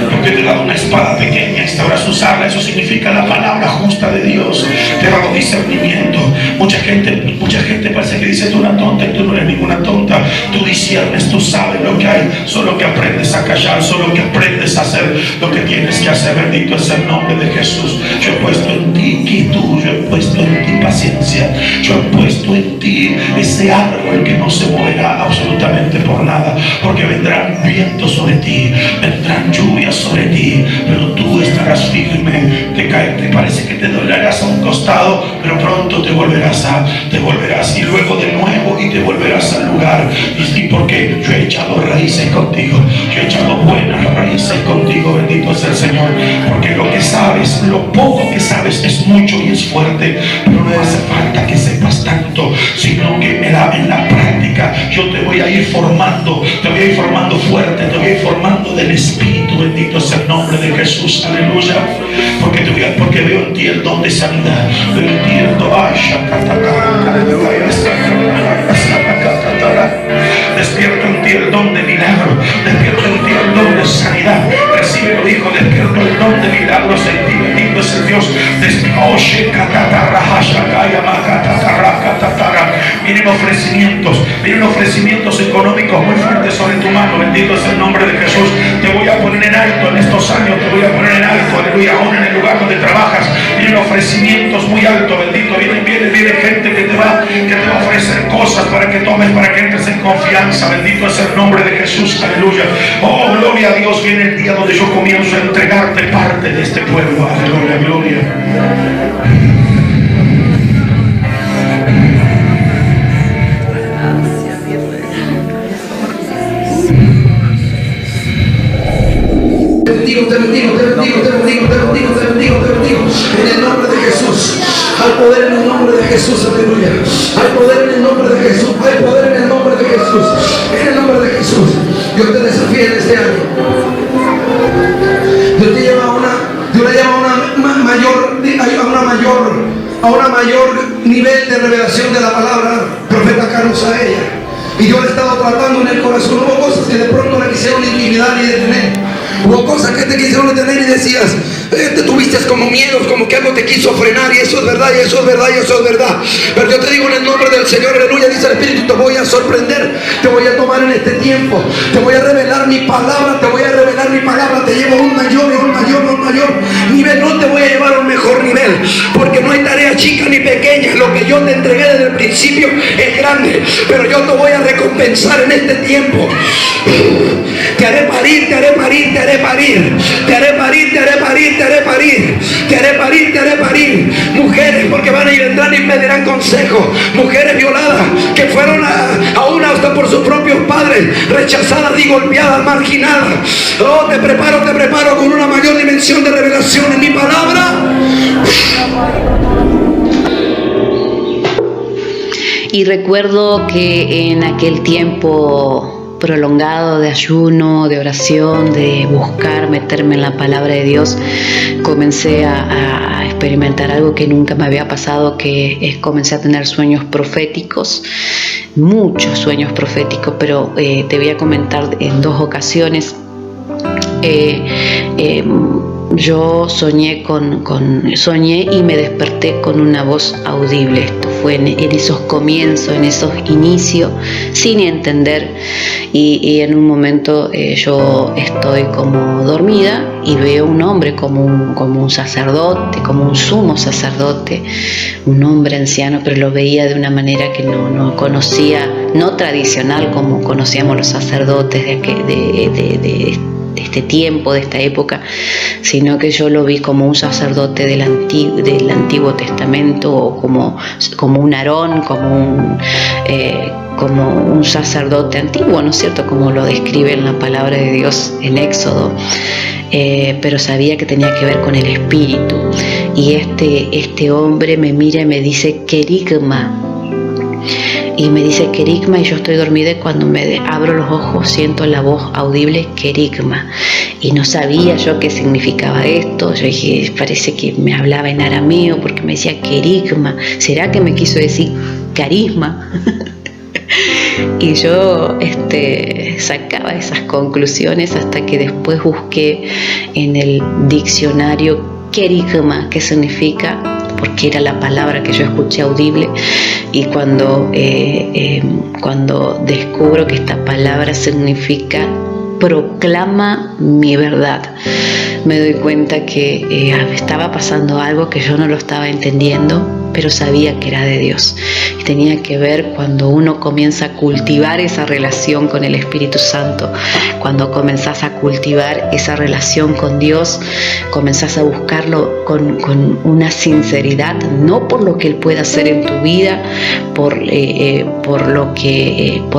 S7: porque te he dado una espada pequeña y sabrás usarla. Eso significa la palabra justa de Dios, te he dado discernimiento. Mucha gente parece que dice, tú una tonta, y tú no eres ninguna tonta, tú disiernes, tú sabes lo que hay, solo que aprendes a callar, solo que aprendes a hacer lo que tienes que hacer. Bendito es el nombre de Jesús. Yo he puesto en ti quietud, yo he puesto en ti paciencia, yo he puesto en ti ese árbol que no se moverá absolutamente por nada, porque vendrán vientos sobre ti, vendrán lluvias sobre ti, pero tú estarás firme. Te parece que te doblarás a un costado, pero pronto te volverás y luego de nuevo, y te volverás al lugar. Y porque yo he echado raíces contigo, yo he echado buenas raíces contigo, bendito es el Señor, porque lo que sabes, lo poco que sabes es mucho y es fuerte, pero no hace falta que sepas tanto, sino que en la práctica yo te voy a ir formando, fuerte, te voy a ir formando del Espíritu. Bendito es el nombre de Jesús, aleluya, porque veo en ti el don de sanidad, veo en ti el don, despierto en ti el don de milagro, despierto en ti el don de sanidad. Recíbelo, hijo, despierto el don de milagros en ti. Bendito es el Dios. Vienen ofrecimientos económicos muy fuertes sobre tu mano. Bendito es el nombre de Jesús. Te voy a poner en alto en estos años, te voy a poner en alto, aleluya, aún en el lugar donde trabajas. Vienen ofrecimientos muy altos, bendito. Viene gente que te va a ofrecer cosas para que tomes, para que entres en confianza. Bendito es el nombre de Jesús, aleluya. Oh, gloria a Dios. Viene el día donde yo comienzo a entregarte parte de este pueblo. Aleluya, gloria.
S8: Te bendigo en el nombre de Jesús. Hay poder en el nombre de Jesús, aleluya. Hay poder en el nombre de Jesús. Hay poder en el nombre de Jesús. En el nombre de Jesús. Dios te desafía en este año. Dios te lleva a una mayor nivel de revelación de la palabra. Profeta Carlos a ella. Y yo le he estado tratando en el corazón. Hubo cosas que de pronto le quisieron intimidar y detener. Hubo cosas que te quisieron detener y decías, te tuviste como miedos, como que algo te quiso frenar, y eso es verdad, y eso es verdad, y eso es verdad. Pero yo te digo en el nombre del Señor, aleluya, dice el Espíritu, te voy a sorprender, te voy a tomar en este tiempo, te voy a revelar mi palabra, te llevo a un mayor nivel, no te voy a llevar a un mejor nivel, porque no hay tarea chica ni pequeña. Lo que yo te entregué desde el principio es grande, pero yo te voy a recompensar en este tiempo. Te haré parir, te haré parir, te haré parir, te haré parir, te haré parir, te haré parir, te haré parir, te haré parir. Mujeres, porque van a ir entrando y pedirán consejo. Mujeres violadas, que fueron aún hasta por sus propios padres, rechazadas y golpeadas, marginadas. Oh, te preparo con una mayor dimensión de revelación en mi palabra.
S3: Y recuerdo que en aquel tiempo prolongado de ayuno, de oración, de buscar meterme en la palabra de Dios, comencé a experimentar algo que nunca me había pasado, que comencé a tener sueños proféticos, muchos sueños proféticos, pero te voy a comentar en 2 ocasiones. Yo soñé y me desperté con una voz audible. Esto fue en esos comienzos, en esos inicios, sin entender, y en un momento yo estoy como dormida y veo un hombre como un sacerdote, como un sumo sacerdote, un hombre anciano, pero lo veía de una manera que no conocía, no tradicional como conocíamos los sacerdotes de este tiempo, de esta época, sino que yo lo vi como un sacerdote del Antiguo Testamento, o como un Aarón, como un sacerdote antiguo, ¿no es cierto?, como lo describe en la palabra de Dios en Éxodo, pero sabía que tenía que ver con el espíritu. Y este hombre me mira y me dice querigma. Y me dice querigma, y yo estoy dormida, y cuando me abro los ojos siento la voz audible querigma. Y no sabía yo qué significaba esto. Yo dije, parece que me hablaba en arameo porque me decía querigma. ¿Será que me quiso decir carisma? Y yo sacaba esas conclusiones hasta que después busqué en el diccionario querigma, qué significa, porque era la palabra que yo escuché audible. Y cuando descubro que esta palabra significa proclama mi verdad, me doy cuenta que estaba pasando algo que yo no lo estaba entendiendo, pero sabía que era de Dios. Y tenía que ver cuando uno comienza a cultivar esa relación con el Espíritu Santo, cuando comenzás a cultivar esa relación con Dios, comenzás a buscarlo con una sinceridad, no por lo que Él puede hacer en tu vida, por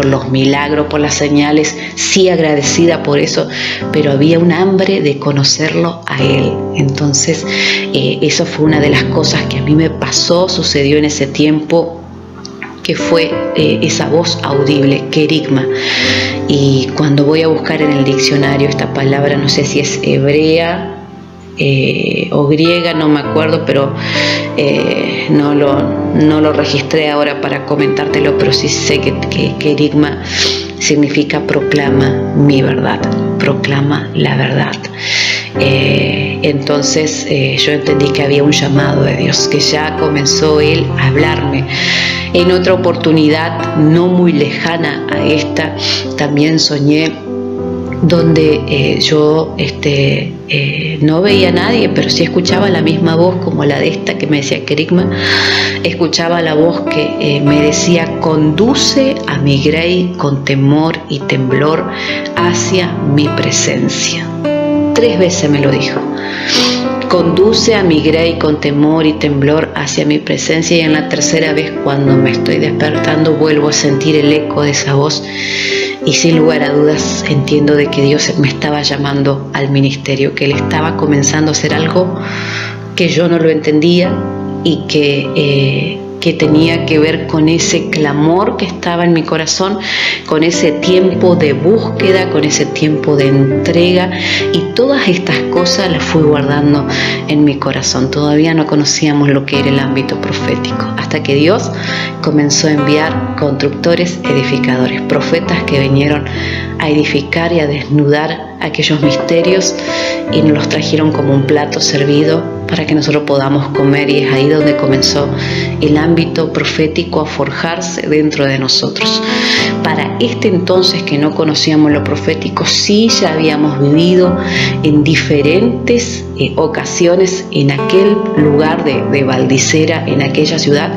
S3: los milagros, por las señales, sí agradecida por eso, pero había un hambre de conocerlo a Él. Entonces eso fue una de las cosas que a mí me pasó, sucedió en ese tiempo, que fue esa voz audible, querigma. Y cuando voy a buscar en el diccionario esta palabra, no sé si es hebrea o griega, no me acuerdo, pero no lo registré ahora para comentártelo, pero sí sé que querigma significa proclama mi verdad, proclama la verdad. Entonces yo entendí que había un llamado de Dios, que ya comenzó Él a hablarme. En otra oportunidad, no muy lejana a esta, también soñé donde yo no veía a nadie, pero sí escuchaba la misma voz como la de esta que me decía querigma. Escuchaba la voz que me decía conduce a mi grey con temor y temblor hacia mi presencia. 3 veces me lo dijo. Conduce a mi grey con temor y temblor hacia mi presencia. Y en la 3ª vez, cuando me estoy despertando, vuelvo a sentir el eco de esa voz. Y sin lugar a dudas entiendo de que Dios me estaba llamando al ministerio, que Él estaba comenzando a hacer algo que yo no lo entendía y que tenía que ver con ese clamor que estaba en mi corazón, con ese tiempo de búsqueda, con ese tiempo de entrega, y todas estas cosas las fui guardando en mi corazón. Todavía no conocíamos lo que era el ámbito profético, hasta que Dios comenzó a enviar constructores, edificadores, profetas que vinieron a edificar y a desnudar aquellos misterios y nos los trajeron como un plato servido para que nosotros podamos comer, y es ahí donde comenzó el ámbito profético a forjarse dentro de nosotros. Para este entonces que no conocíamos lo profético, sí ya habíamos vivido en diferentes ocasiones en aquel lugar de Valdicera, en aquella ciudad,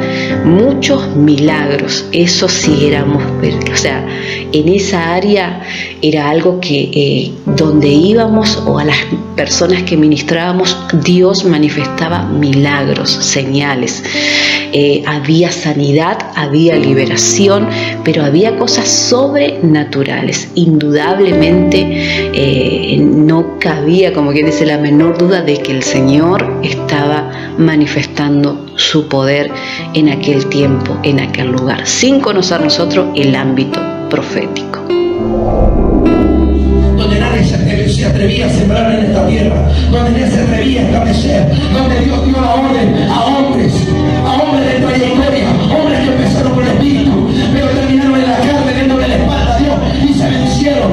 S3: muchos milagros. Eso sí éramos, o sea, en esa área era algo que donde íbamos o a las personas que ministrábamos, Dios manifestaba manifestaba milagros, señales. Había sanidad, había liberación, pero había cosas sobrenaturales. Indudablemente no cabía, como quien dice, la menor duda de que el Señor estaba manifestando su poder en aquel tiempo, en aquel lugar, sin conocer nosotros el ámbito profético.
S8: Donde nadie se atrevía a sembrar en esta tierra, donde nadie se atrevía a establecer, donde Dios dio la orden a hombres de trayectoria, hombres que empezaron por el Espíritu, pero terminaron en la carne, dándole la espalda a Dios y se vencieron.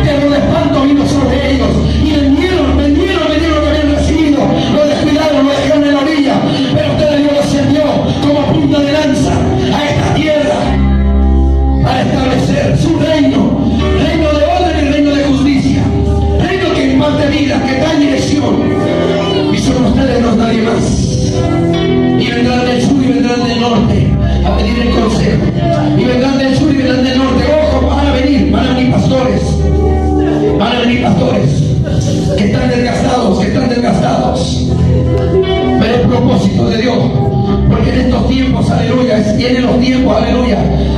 S8: Terror de espanto vino sobre ellos y vendieron lo que habían recibido, lo descuidaron, lo dejaron en la orilla, pero Dios los envió como punta de lanza a esta tierra para establecer su reino de orden y reino de justicia, reino que imparte vida, que da dirección, y son ustedes los nadie más. Y vendrán del sur y vendrán del norte a pedir el consejo, y vendrán del sur y vendrán del norte. Ojo, van a venir pastores que están desgastados, pero el propósito de Dios, porque en estos tiempos, aleluya, tienen los tiempos, aleluya,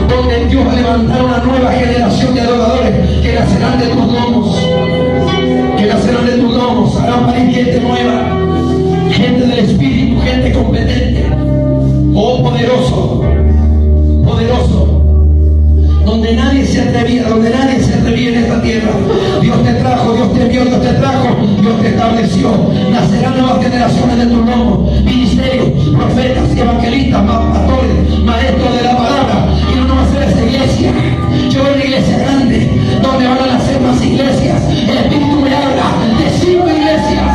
S8: donde Dios va a levantar una nueva generación de adoradores que nacerán de tus lomos, harán parir gente nueva, gente del Espíritu, gente competente, poderoso, donde nadie se atrevía en esta tierra. Dios te trajo, Dios te envió, Dios te trajo, Dios te estableció. Nacerán nuevas generaciones de tus lomos, ministerios, profetas, evangelistas, pastores, maestros de la palabra. Y no va a ser esa iglesia. Yo veo una iglesia grande, donde van a nacer más iglesias. El Espíritu me habla de 5 iglesias,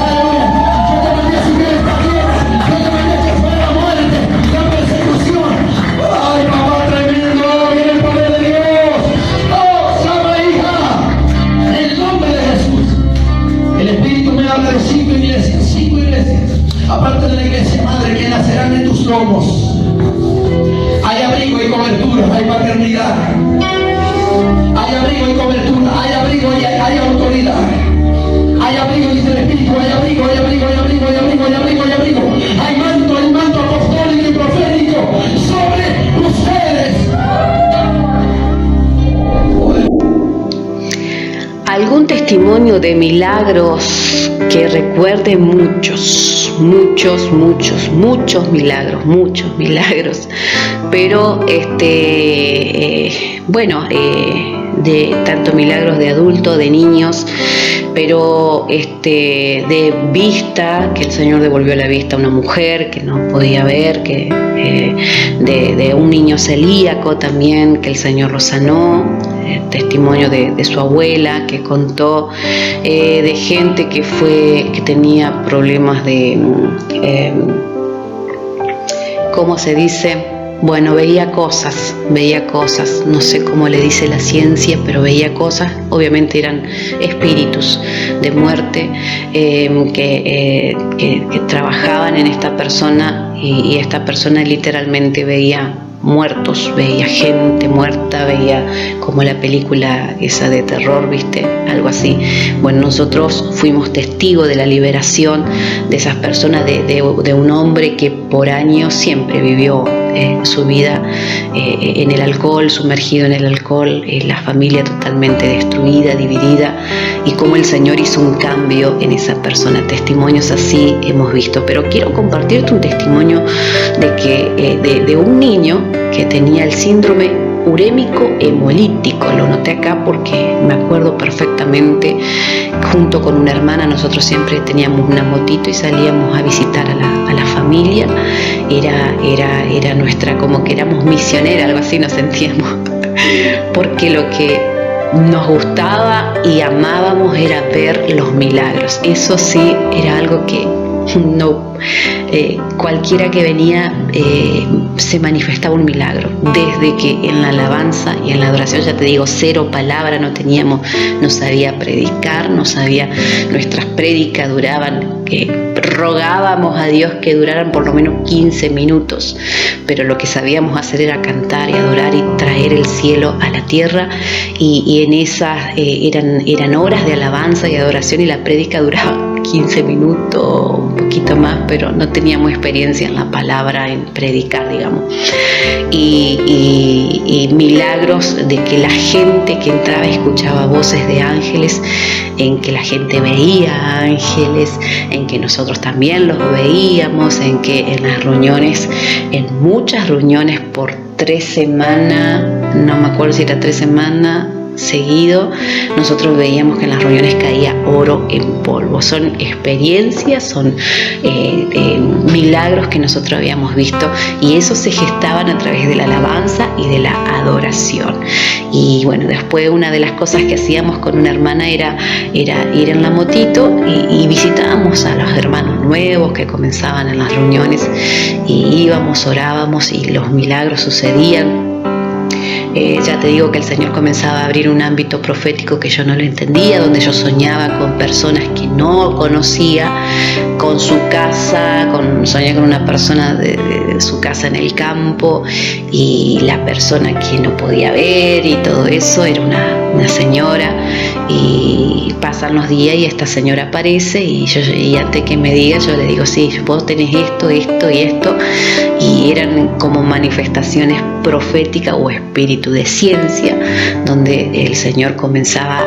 S8: aleluya. Yo te mandé a subir esta tierra, yo te mandé a que fuera la muerte, la persecución. Ay, papá, tremendo, viene el poder de Dios. Oh, sama hija, en el nombre de Jesús. El Espíritu me habla de 5 iglesias, aparte de la iglesia madre que nacerán en tus lomos. Hay abrigo y cobertura, hay paternidad, hay abrigo y cobertura, hay abrigo y hay autoridad. Hay abrigo, dice el Espíritu, hay abrigo. Hay manto apostólico y profético sobre ustedes.
S3: ¿Algún testimonio de milagros que recuerde? Muchos milagros, pero de tanto milagros de adultos, de niños, pero de vista, que el Señor devolvió la vista a una mujer que no podía ver, que de un niño celíaco también, que el Señor lo sanó, testimonio de su abuela que contó, de gente que tenía problemas de, ¿cómo se dice? Bueno, veía cosas, no sé cómo le dice la ciencia, pero veía cosas, obviamente eran espíritus de muerte que trabajaban en esta persona y esta persona literalmente veía muertos, veía gente muerta, veía como la película esa de terror, ¿viste? Algo así. Bueno, nosotros fuimos testigos de la liberación de esas personas, de un hombre que por años siempre vivió su vida en el alcohol, sumergido en el alcohol, la familia totalmente destruida, dividida, y cómo el Señor hizo un cambio en esa persona. Testimonios así hemos visto, pero quiero compartirte un testimonio de un niño que tenía el síndrome urémico hemolítico. Lo noté acá porque me acuerdo perfectamente. Junto con una hermana nosotros siempre teníamos una motito y salíamos a visitar a la familia. Era nuestra, como que éramos misioneras, algo así nos sentíamos, porque lo que nos gustaba y amábamos era ver los milagros. Eso sí, era algo que no, cualquiera que venía se manifestaba un milagro. Desde que en la alabanza y en la adoración, ya te digo, 0 palabra no teníamos, no sabía predicar, nuestras prédicas duraban, rogábamos a Dios que duraran por lo menos 15 minutos, pero lo que sabíamos hacer era cantar y adorar y traer el cielo a la tierra, y en esas eran horas de alabanza y adoración, y la prédica duraba 15 minutos, un poquito más, pero no teníamos experiencia en la palabra, en predicar, digamos. Y milagros de que la gente que entraba escuchaba voces de ángeles, en que la gente veía ángeles, en que nosotros también los veíamos, en que en las reuniones, en muchas reuniones por 3 semanas, no me acuerdo si era 3 semanas seguido, nosotros veíamos que en las reuniones caía oro en polvo. Son experiencias, son milagros que nosotros habíamos visto, y eso se gestaban a través de la alabanza y de la adoración. Y bueno, después una de las cosas que hacíamos con una hermana era ir en la motito y visitábamos a los hermanos nuevos que comenzaban en las reuniones, y íbamos, orábamos y los milagros sucedían. Ya te digo que el Señor comenzaba a abrir un ámbito profético que yo no lo entendía, donde yo soñaba con personas que no conocía, con su casa, soñé con una persona de su casa en el campo, y la persona que no podía ver y todo eso era una señora, y pasan los días y esta señora aparece, y antes que me diga yo le digo, sí, vos tenés esto, esto y esto, y eran como manifestaciones proféticas o espíritu de ciencia, donde el Señor comenzaba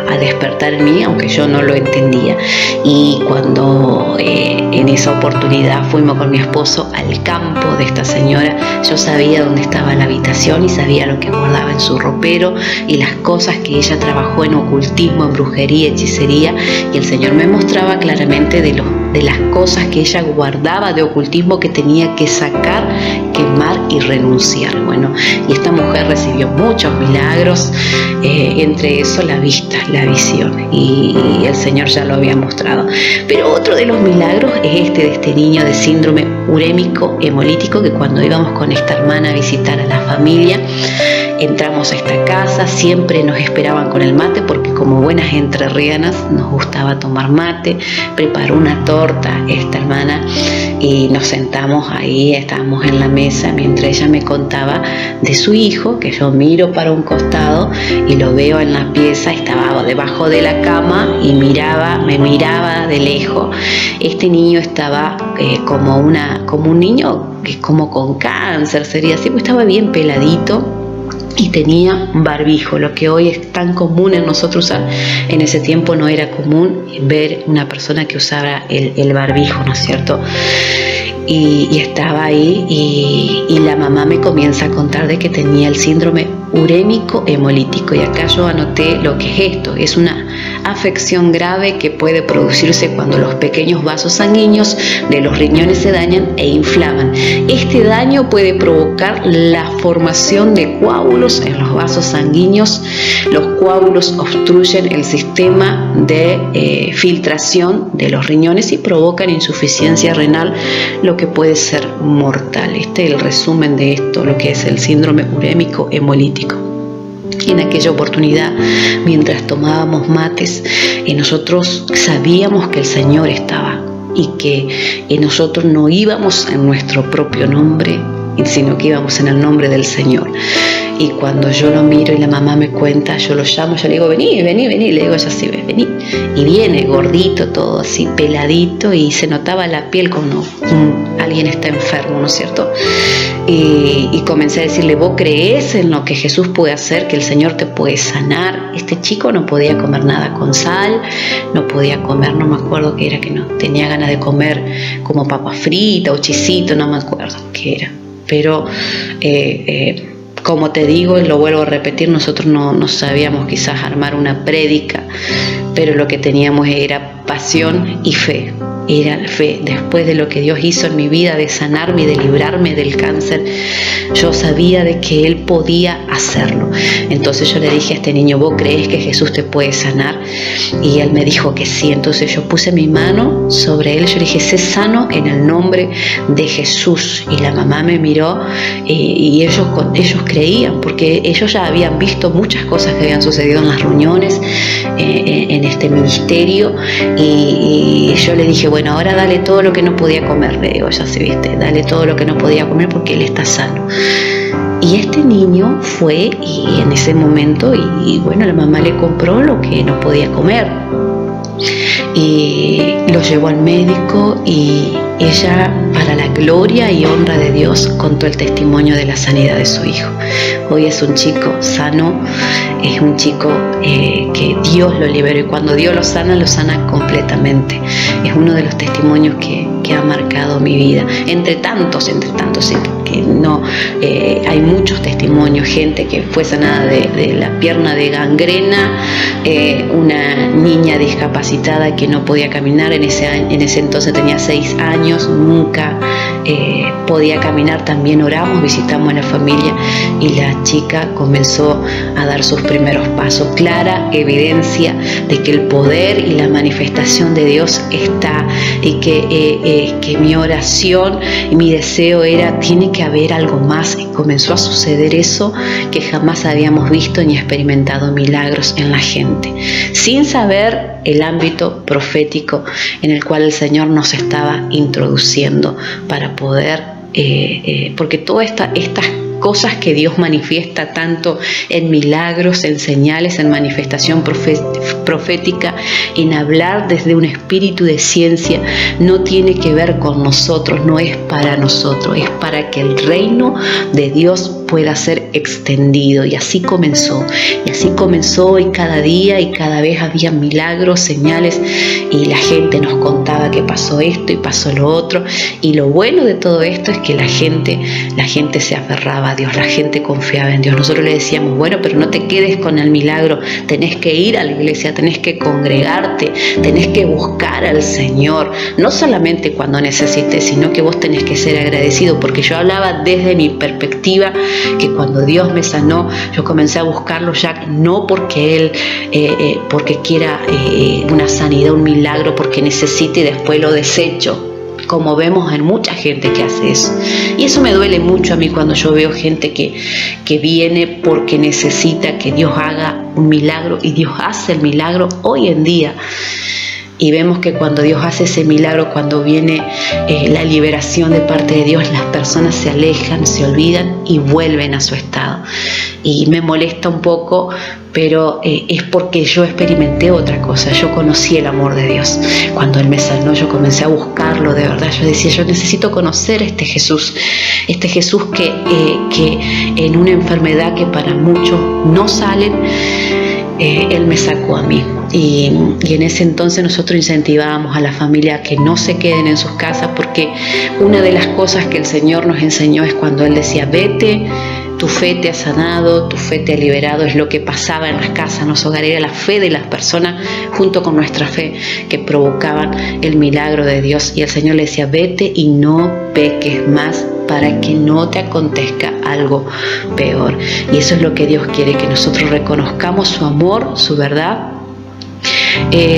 S3: a despertar en mí, aunque yo no lo entendía. Y cuando en esa oportunidad fuimos con mi esposo al campo de esta señora, yo sabía dónde estaba la habitación y sabía lo que guardaba en su ropero y las cosas que ella trabajó en ocultismo, en brujería, hechicería, y el Señor me mostraba claramente de las cosas que ella guardaba de ocultismo que tenía que sacar, quemar y renunciar. Bueno, y esta mujer recibió muchos milagros, entre eso la vista, la visión, y el Señor ya lo había mostrado. Pero otro de los milagros es de este niño de síndrome urémico hemolítico, que cuando íbamos con esta hermana a visitar a la familia, entramos a esta casa, siempre nos esperaban con el mate, porque como buenas entrerrianas nos gustaba tomar mate. Preparó una torta esta hermana y nos sentamos ahí, estábamos en la mesa, mientras ella me contaba de su hijo, que yo miro para un costado y lo veo en la pieza, estaba debajo de la cama y me miraba de lejos. Este niño estaba como un niño que como con cáncer, sería así, pues estaba bien peladito y tenía barbijo, lo que hoy es tan común en nosotros usar. En ese tiempo no era común ver una persona que usara el barbijo, ¿no es cierto? Y estaba ahí, y la mamá me comienza a contar de que tenía el síndrome urémico hemolítico, y acá yo anoté lo que es esto. Es una afección grave que puede producirse cuando los pequeños vasos sanguíneos de los riñones se dañan e inflaman. Este daño puede provocar la formación de coágulos en los vasos sanguíneos. Los coágulos obstruyen el sistema de filtración de los riñones y provocan insuficiencia renal, lo que puede ser mortal. Este es el resumen de esto, lo que es el síndrome urémico hemolítico. En aquella oportunidad, mientras tomábamos mates, nosotros sabíamos que el Señor estaba, y que nosotros no íbamos en nuestro propio nombre, sino que íbamos en el nombre del Señor. Y cuando yo lo miro y la mamá me cuenta, yo lo llamo, yo le digo, vení, le digo, ella sí, vení. Y viene gordito, todo así, peladito, y se notaba la piel como alguien está enfermo, ¿no es cierto? Y comencé a decirle, ¿vos creés en lo que Jesús puede hacer, que el Señor te puede sanar? Este chico no podía comer nada con sal, no podía comer, no me acuerdo qué era, que no tenía ganas de comer como papa frita o chisito, no me acuerdo qué era. Pero como te digo y lo vuelvo a repetir, nosotros no sabíamos quizás armar una prédica, pero lo que teníamos era pasión y fe. Era fe. Después de lo que Dios hizo en mi vida, de sanarme y de librarme del cáncer, yo sabía de que Él podía hacerlo. Entonces yo le dije a este niño, ¿vos crees que Jesús te puede sanar? Y él me dijo que sí. Entonces yo puse mi mano sobre él, yo le dije, sé sano en el nombre de Jesús. Y la mamá me miró, y ellos creían, porque ellos ya habían visto muchas cosas que habían sucedido en las reuniones, en este ministerio, y yo le dije, bueno, ahora dale todo lo que no podía comer, le digo, ya se viste, dale todo lo que no podía comer porque él está sano. Y este niño fue, y en ese momento, y bueno, la mamá le compró lo que no podía comer. y lo llevó al médico y ella, para la gloria y honra de Dios, contó el testimonio de la sanidad de su hijo. Hoy es un chico sano, es un chico que Dios lo liberó, y cuando Dios lo sana completamente. Es uno de los testimonios que ha marcado mi vida, entre tantos, que no, hay muchos testimonios, gente que fue sanada de la pierna de gangrena, una niña discapacitada que no podía caminar, en ese entonces tenía 6 años, nunca podía caminar. También oramos, visitamos a la familia y la chica comenzó a dar sus primeros pasos. Clara evidencia de que el poder y la manifestación de Dios está, y que mi oración y mi deseo era, tiene que haber algo más, y comenzó a suceder eso que jamás habíamos visto ni experimentado milagros en la gente, sin saber el ámbito profético en el cual el Señor nos estaba introduciendo para poder, porque todas estas cosas que Dios manifiesta tanto en milagros, en señales, en manifestación profética, en hablar desde un espíritu de ciencia, no tiene que ver con nosotros, no es para nosotros, es para que el reino de Dios pueda ser extendido. Y así comenzó, y cada día y cada vez había milagros, señales, y la gente nos contaba que pasó esto y pasó lo otro. Y lo bueno de todo esto es que la gente se aferraba a Dios, la gente confiaba en Dios. Nosotros le decíamos, bueno, pero no te quedes con el milagro, tenés que ir a la iglesia, tenés que congregarte, tenés que buscar al Señor, no solamente cuando necesites, sino que vos tenés que ser agradecido, porque yo hablaba desde mi perspectiva, que cuando Dios me sanó, yo comencé a buscarlo ya, no porque Él, porque quiera una sanidad, un milagro, porque necesite y después lo desecho, como vemos en mucha gente que hace eso. Y eso me duele mucho a mí cuando yo veo gente que viene porque necesita que Dios haga un milagro, y Dios hace el milagro hoy en día. Y vemos que cuando Dios hace ese milagro, cuando viene la liberación de parte de Dios, las personas se alejan, se olvidan y vuelven a su estado. Y me molesta un poco, pero es porque yo experimenté otra cosa. Yo conocí el amor de Dios. Cuando Él me sanó, yo comencé a buscarlo de verdad. Yo decía, yo necesito conocer este Jesús que en una enfermedad que para muchos no salen, Él me sacó a mí. Y en ese entonces nosotros incentivábamos a la familia a que no se queden en sus casas, porque una de las cosas que el Señor nos enseñó es cuando Él decía, vete, tu fe te ha sanado, tu fe te ha liberado. Es lo que pasaba en las casas, en los hogares, era la fe de las personas junto con nuestra fe que provocaban el milagro de Dios. Y el Señor le decía, vete y no peques más, para que no te acontezca algo peor. Y eso es lo que Dios quiere, que nosotros reconozcamos su amor, su verdad,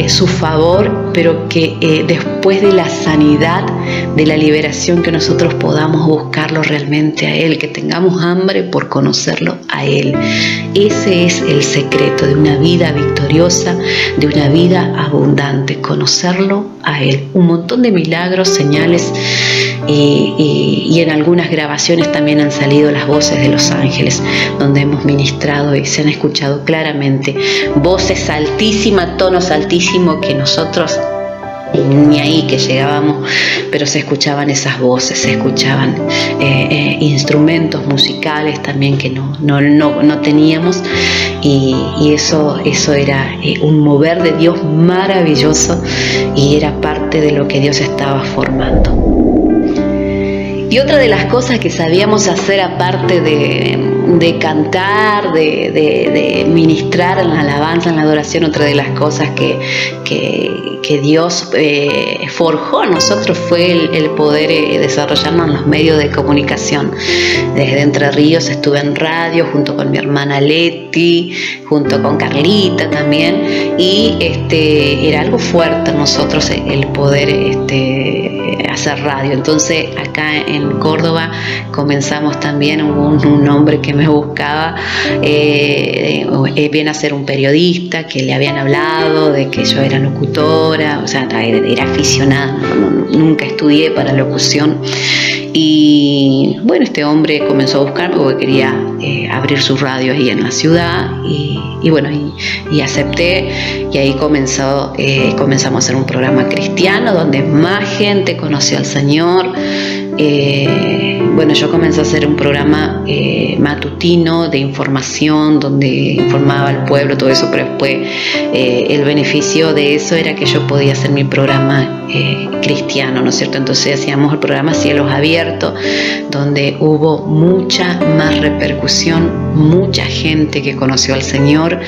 S3: su favor, pero que después de la sanidad, de la liberación, que nosotros podamos buscarlo realmente a Él, que tengamos hambre por conocerlo a Él. Ese es el secreto de una vida victoriosa, de una vida abundante, conocerlo a Él. Un montón de milagros, señales, y en algunas grabaciones también han salido las voces de los ángeles, donde hemos ministrado y se han escuchado claramente voces altísimas, tonos altísimos, que nosotros ni ahí que llegábamos, pero se escuchaban esas voces, se escuchaban instrumentos musicales también que no teníamos, y eso era un mover de Dios maravilloso, y era parte de lo que Dios estaba formando. Y otra de las cosas que sabíamos hacer, aparte de cantar, de ministrar en la alabanza, en la adoración, otra de las cosas que Dios forjó en nosotros fue el poder desarrollarnos en los medios de comunicación. Desde Entre Ríos estuve en radio junto con mi hermana Leti, junto con Carlita también, y era algo fuerte en nosotros el poder hacer radio. Entonces acá en Córdoba comenzamos también, un hombre que me buscaba, viene a ser un periodista, que le habían hablado de que yo era locutora, o sea, era aficionada, nunca estudié para locución. Y bueno, este hombre comenzó a buscarme porque quería abrir su radio ahí en la ciudad y bueno, y acepté, y ahí comenzamos a hacer un programa cristiano donde más gente conoció al Señor. Bueno, yo comencé a hacer un programa matutino de información donde informaba al pueblo, todo eso, pero después el beneficio de eso era que yo podía hacer mi programa cristiano, ¿no es cierto? Entonces hacíamos el programa Cielos Abiertos, donde hubo mucha más repercusión, mucha gente que conoció al Señor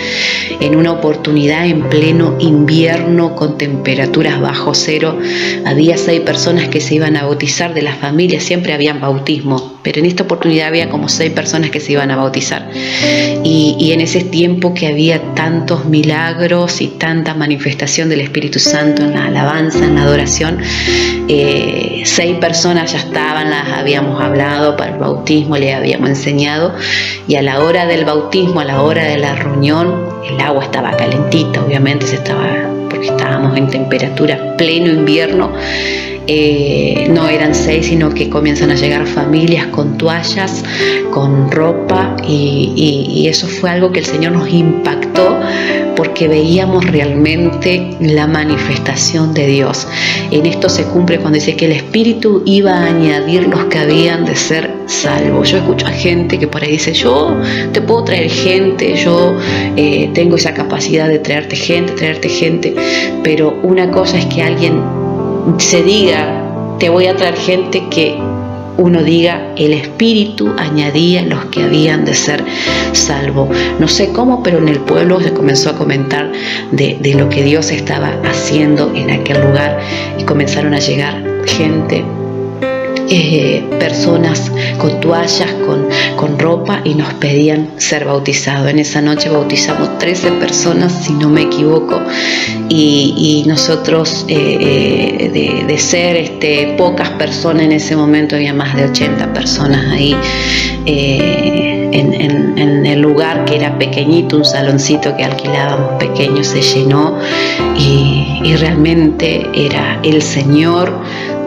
S3: en una oportunidad en pleno invierno con temperaturas bajo cero. Había 6 personas que se iban a bautizar de las familias, siempre habían bautismo, pero en esta oportunidad había como 6 personas que se iban a bautizar. Y en ese tiempo que había tantos milagros y tanta manifestación del Espíritu Santo en la alabanza, en la adoración, 6 personas ya estaban, las habíamos hablado para el bautismo, les habíamos enseñado, y a la hora del bautismo, a la hora de la reunión, el agua estaba calentita, obviamente porque estábamos en temperatura pleno invierno. No eran 6, sino que comienzan a llegar familias con toallas, con ropa, y eso fue algo que el Señor nos impactó, porque veíamos realmente la manifestación de Dios. En esto se cumple cuando dice que el Espíritu iba a añadir los que habían de ser salvos. Yo escucho a gente que por ahí dice: yo te puedo traer gente, yo tengo esa capacidad de traerte gente, pero una cosa es que alguien se diga: te voy a traer gente, que uno diga: el Espíritu añadía los que habían de ser salvos. No sé cómo, pero en el pueblo se comenzó a comentar de lo que Dios estaba haciendo en aquel lugar, y comenzaron a llegar gente, personas con toallas, con ropa, y nos pedían ser bautizados. En esa noche bautizamos 13 personas, si no me equivoco, y nosotros de ser pocas personas en ese momento, había más de 80 personas ahí en el lugar, que era pequeñito, un saloncito que alquilábamos pequeño, se llenó, y realmente era el Señor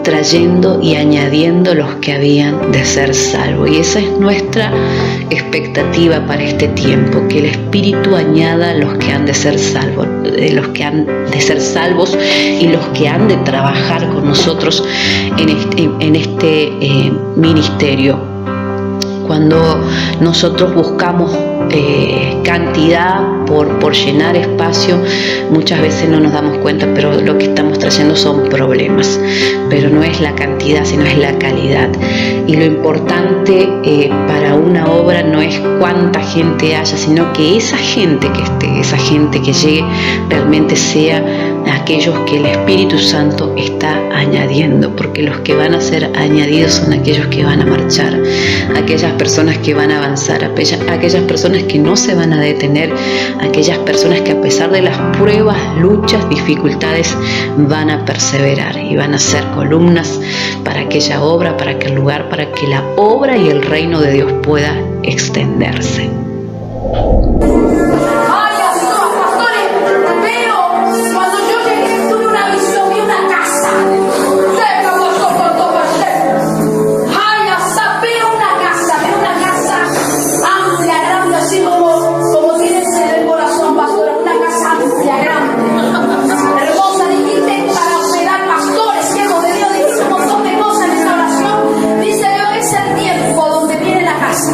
S3: trayendo y añadiendo los que habían de ser salvos. Y esa es nuestra expectativa para este tiempo, que el Espíritu añada los que han de ser salvos, los que han de ser salvos y los que han de trabajar con nosotros en este ministerio. Cuando nosotros buscamos cantidad por llenar espacio, muchas veces no nos damos cuenta, pero lo que estamos trayendo son problemas. Pero no es la cantidad, sino es la calidad. Y lo importante para una obra no es cuánta gente haya, sino que esa gente que esté, esa gente que llegue, realmente sea aquellos que el Espíritu Santo está añadiendo, porque los que van a ser añadidos son aquellos que van a marchar, aquellas personas que van a avanzar, aquellas personas que no se van a detener, aquellas personas que a pesar de las pruebas, luchas, dificultades, van a perseverar y van a ser columnas para aquella obra, para aquel lugar, para que la obra y el reino de Dios pueda extenderse.
S9: Dice Dios, es el tiempo donde viene la casa.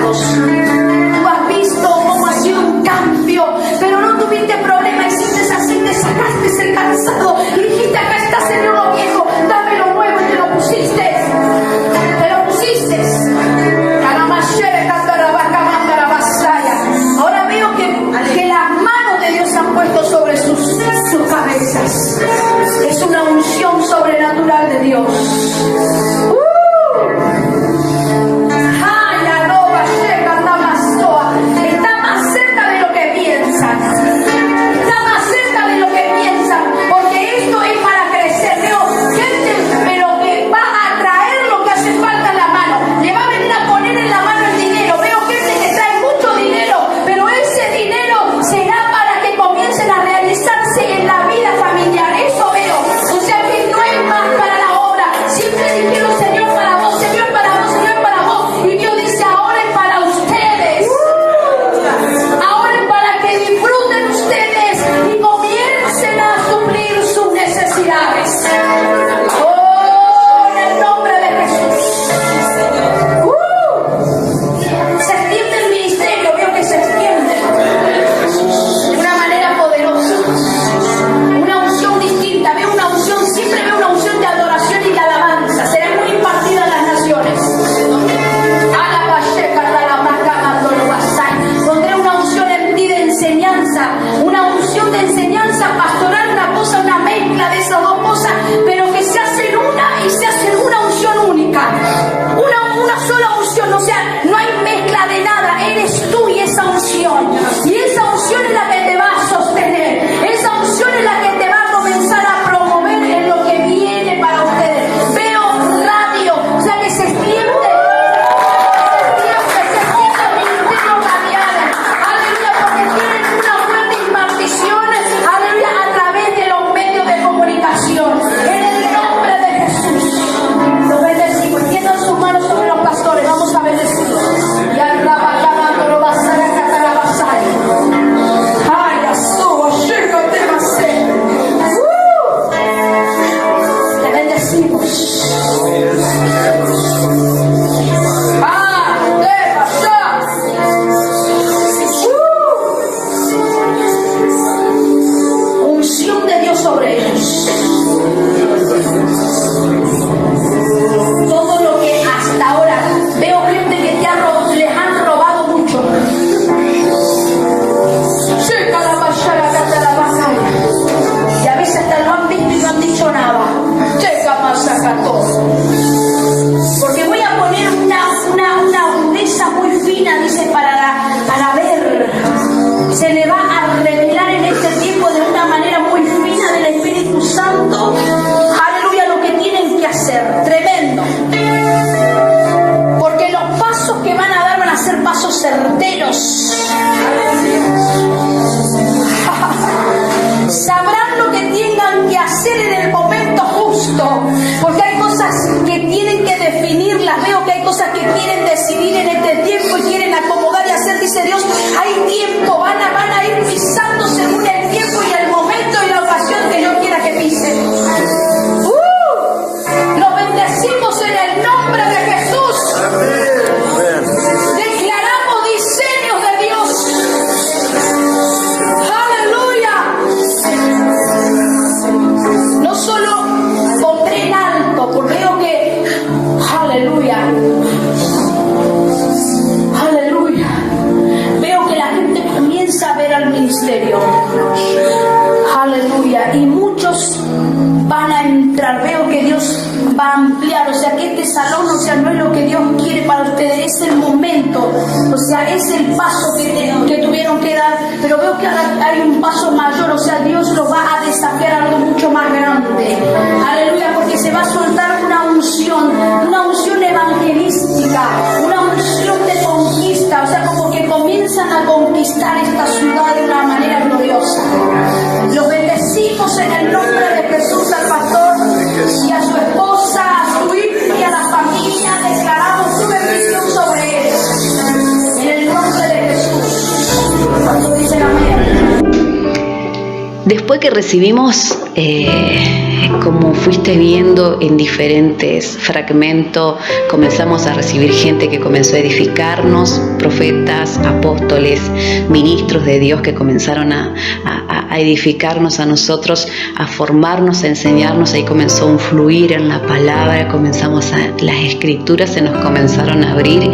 S9: milagros. Tú has visto cómo ha sido un cambio, pero no tuviste problema, hiciste así, te sacaste el calzado y dijiste, acá está, Señor, lo viejo, dame lo nuevo, y te lo pusiste. Ahora veo que las manos de Dios han puesto sobre sus cabezas. Es una unción sobrenatural de Dios. Está más cerca de lo que piensan. Está más cerca de lo que piensan, porque esto es para crecer. Veo gente, pero que va a traer lo que hace falta en la mano. Le va a venir a poner en la mano el dinero. Veo gente que trae mucho dinero, pero ese dinero será para que comiencen a realizarse en la vida familiar. Eso veo. O sea que no es más para la obra. Siempre dijeron, Señor, para vos, Señor, para vos, Señor, para vos. Y Dios dice, ahora es para ustedes. Ahora es para que disfruten ustedes y comiencen a suplir sus necesidades. Oh, en el nombre de Jesús. Se extiende el ministerio, veo que se extiende de una manera poderosa. Una unción distinta, veo una unción, siempre veo una unción de adoración y de alabanza. Será muy impartida en las naciones. Pondré una unción en ti de enseñanza, una unción de enseñanza pastoral, una cosa, una mezcla de esas dos cosas, pero que se hacen una y se hacen una unción única. Una sola unción, o sea, no hay mezcla de nada, eres tú y esa unción. Y esa unción es la que te va a sostener, esa unción es la que te va a comenzar a promover en lo que viene para ustedes. Veo radio, o sea que se extiende. Aleluya, porque tienen una fuerte impartición, aleluya, a través de los medios de comunicación. En el nombre de Jesús, los bendecimos. Tiendan sus manos sobre los pastores, vamos a bendecirlos. Y al rabacamando lo vas a catar a basar. Ay, asubo, llévate más. Te bendecimos. Unción de Dios sobre ellos. Todo lo que hasta ahora veo gente que les han robado mucho. Y a veces hasta lo han visto y no han dicho nada. Porque voy a poner una agudeza muy fina, dice, para ver. Se le va a revelar en este tiempo de una manera muy fina del Espíritu Santo, aleluya, lo que tienen que hacer. Tremendo. Porque los pasos que van a dar van a ser pasos certeros. Sabrán lo que tengan que hacer en el momento justo, porque hay cosas que tienen que definirlas. Veo que hay cosas que quieren decidir en este tiempo y quieren acomodar y hacer, dice Dios. Hay tiempo, van a ir pisando según el tiempo y el momento y la ocasión que yo quiera que pisen. Los bendecimos en el nombre de Jesús. Declaramos diseños de Dios. Aleluya. No solo pondré en alto, porque veo que, aleluya, aleluya, veo que la gente comienza a ver al ministerio. Aleluya. Y muchos van a entrar. Veo que Dios va a ampliar. O sea que este salón, o sea, no es lo que Dios quiere para ustedes, es el momento. O sea, es el paso que tuvieron que dar. Pero veo que ahora hay un paso mayor. O sea, Dios los va a desafiar a algo mucho más grande. Aleluya, porque se va a soltar una unción evangelística, una unción de conquista. O sea, como que comienzan a conquistar esta ciudad de una manera gloriosa. Los bendecimos en el nombre de Jesús al pastor y a su esposa, a su hijo y a la familia. Declaramos su bendición sobre ellos. En el nombre de Jesús. Cuando dicen amén.
S3: Después que recibimos como fuiste viendo en diferentes fragmentos, comenzamos a recibir gente que comenzó a edificarnos, profetas, apóstoles, ministros de Dios que comenzaron a edificarnos a nosotros, a formarnos, a enseñarnos. Ahí comenzó un fluir en la palabra, las escrituras se nos comenzaron a abrir,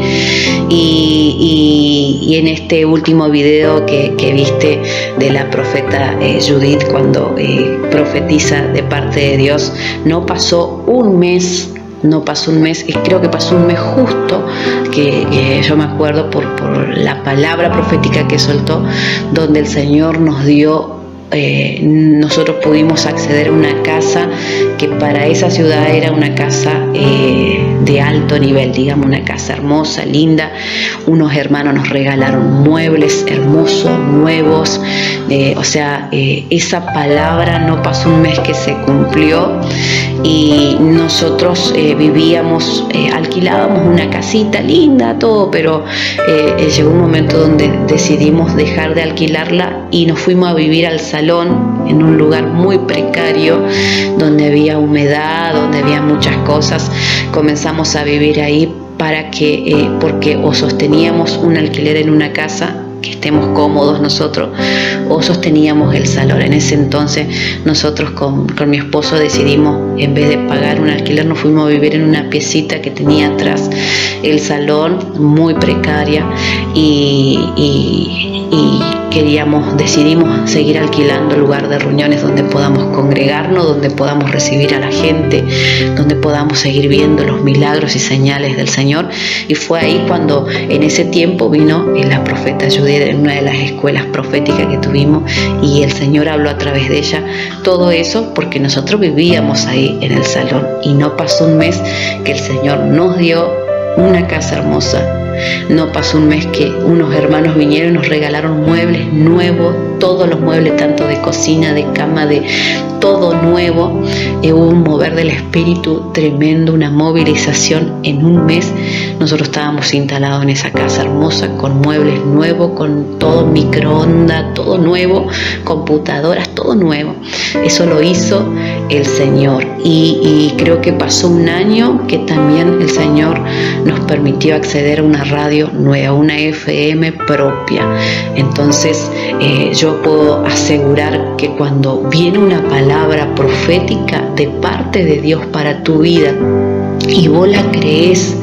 S3: y en este último video que viste de la profeta Judith, cuando profetiza de parte de Dios, no pasó un mes, creo que pasó un mes justo, que yo me acuerdo por la palabra profética que soltó, donde el Señor nos dio, nosotros pudimos acceder a una casa que para esa ciudad era una casa de alto nivel, digamos, una casa hermosa, linda. Unos hermanos nos regalaron muebles hermosos, nuevos, esa palabra no pasó un mes que se cumplió, y nosotros vivíamos, alquilábamos una casita linda, todo, pero llegó un momento donde decidimos dejar de alquilarla y nos fuimos a vivir al salón, en un lugar muy precario, donde había humedad, donde había muchas cosas. Comenzamos a vivir ahí porque o sosteníamos un alquiler en una casa, que estemos cómodos nosotros, o sosteníamos el salón. En ese entonces nosotros con mi esposo decidimos, en vez de pagar un alquiler, nos fuimos a vivir en una piecita que tenía atrás el salón, muy precaria, y decidimos seguir alquilando lugar de reuniones donde podamos congregarnos, donde podamos recibir a la gente, donde podamos seguir viendo los milagros y señales del Señor. Y fue ahí cuando en ese tiempo vino la profeta Judith en una de las escuelas proféticas que tuvimos, y el Señor habló a través de ella. Todo eso porque nosotros vivíamos ahí en el salón, y no pasó un mes que el Señor nos dio una casa hermosa. No pasó un mes que unos hermanos vinieron y nos regalaron muebles nuevos, todos los muebles, tanto de cocina, de cama, de todo nuevo. Hubo un mover del espíritu tremendo, una movilización. En un mes nosotros estábamos instalados en esa casa hermosa, con muebles nuevos, con todo, microondas, todo nuevo, computadoras, todo nuevo. Eso lo hizo el Señor, y creo que pasó un año que también el Señor nos permitió acceder a una radio nueva, una FM propia. Entonces yo puedo asegurar que cuando viene una palabra profética de parte de Dios para tu vida, y vos la crees,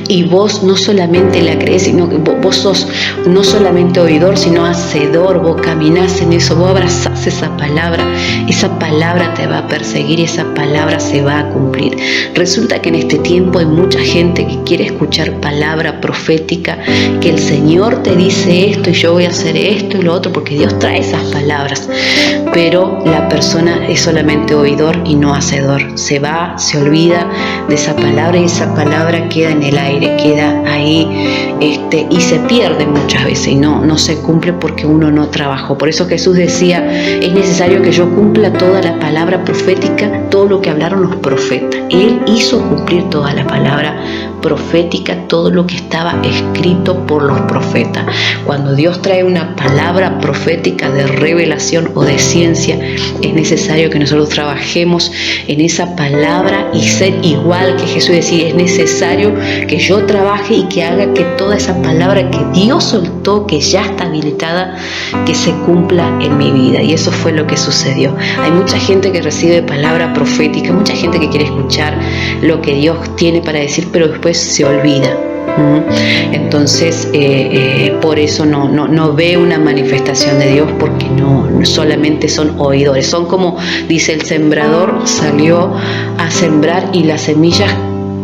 S3: y vos no solamente la crees, sino que vos sos no solamente oidor, sino hacedor. Vos caminás en eso, vos abrazás esa palabra te va a perseguir, y esa palabra se va a cumplir. Resulta que en este tiempo hay mucha gente que quiere escuchar palabra profética, que el Señor te dice esto y yo voy a hacer esto y lo otro, porque Dios trae esas palabras, pero la persona es solamente oidor y no hacedor. Se va, se olvida de esa palabra, y esa palabra queda en el aire, queda ahí, y se pierde muchas veces, y no se cumple porque uno no trabajó. Por eso Jesús decía: es necesario que yo cumpla toda la palabra profética, todo lo que hablaron los profetas. Él hizo cumplir toda la palabra profética, todo lo que estaba escrito por los profetas. Cuando Dios trae una palabra profética de revelación o de ciencia, es necesario que nosotros trabajemos en esa palabra y ser igual que Jesús. Decía: es necesario que yo trabaje y que haga que toda esa palabra que Dios soltó, que ya está habilitada, que se cumpla en mi vida. Y eso fue lo que sucedió. Hay mucha gente que recibe palabra profética, mucha gente que quiere escuchar lo que Dios tiene para decir, pero después se olvida. Entonces por eso no ve una manifestación de Dios, porque no solamente son oidores. Son como dice el sembrador, salió a sembrar y las semillas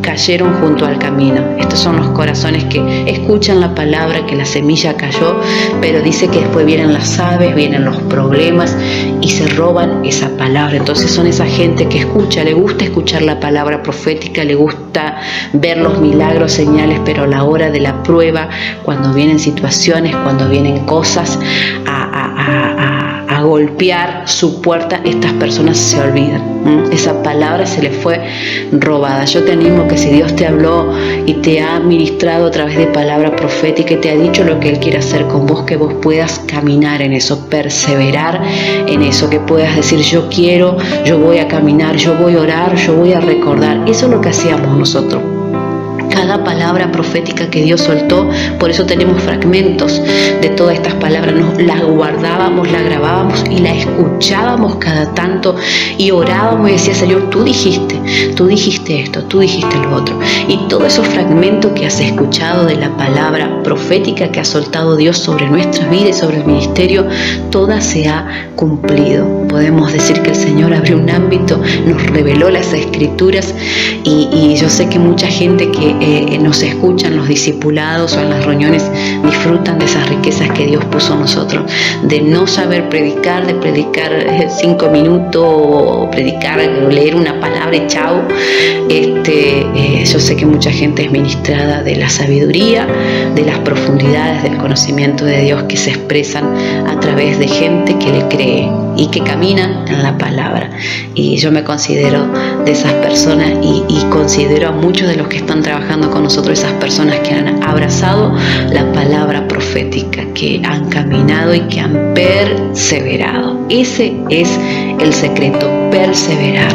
S3: cayeron junto al camino. Estos son los corazones que escuchan la palabra, que la semilla cayó, pero dice que después vienen las aves, vienen los problemas y se roban esa palabra. Entonces son esa gente que escucha, le gusta escuchar la palabra profética, le gusta ver los milagros, señales, pero a la hora de la prueba, cuando vienen situaciones, cuando vienen cosas a a golpear su puerta, estas personas se olvidan. Esa palabra se les fue robada. Yo te animo que si Dios te habló y te ha ministrado a través de palabra profética y te ha dicho lo que Él quiere hacer con vos, que vos puedas caminar en eso, perseverar en eso, que puedas decir yo quiero, yo voy a caminar, yo voy a orar, yo voy a recordar. Eso es lo que hacíamos nosotros. Cada palabra profética que Dios soltó, por eso tenemos fragmentos de todas estas palabras, nos las guardábamos, la grabábamos y la escuchábamos cada tanto y orábamos y decía, Señor, tú dijiste esto, tú dijiste lo otro. Y todos esos fragmentos que has escuchado de la palabra profética que ha soltado Dios sobre nuestras vidas y sobre el ministerio, toda se ha cumplido. Podemos decir que el Señor abrió un ámbito, nos reveló las escrituras y yo sé que mucha gente que nos escuchan, los discipulados o en las reuniones, disfrutan de esas riquezas que Dios puso en nosotros, de no saber predicar, de predicar 5 minutos o predicar o leer una palabra y chao. Yo sé que mucha gente es ministrada de la sabiduría, de las profundidades del conocimiento de Dios que se expresan a través de gente que le cree y que camina en la palabra. Y yo me considero de esas personas y considero a muchos de los que están trabajando con nosotros esas personas que han abrazado la palabra profética, que han caminado y que han perseverado. Ese es el secreto, perseverar.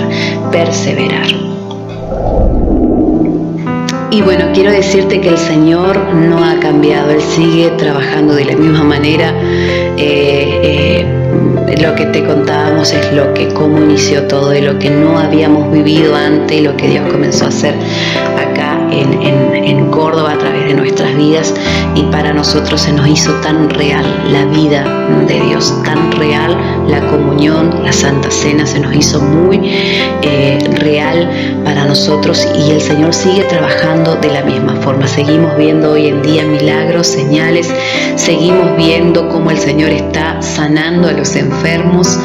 S3: Y bueno, quiero decirte que el Señor no ha cambiado, Él sigue trabajando de la misma manera. Lo que te contábamos es cómo inició todo, de lo que no habíamos vivido antes y lo que Dios comenzó a hacer acá en Córdoba a través de nuestras vidas, y para nosotros se nos hizo tan real la vida de Dios, tan real la comunión, la Santa Cena, se nos hizo muy real para nosotros, y el Señor sigue trabajando de la misma forma. Seguimos viendo hoy en día milagros, señales, seguimos viendo cómo el Señor está sanando a los enfermos,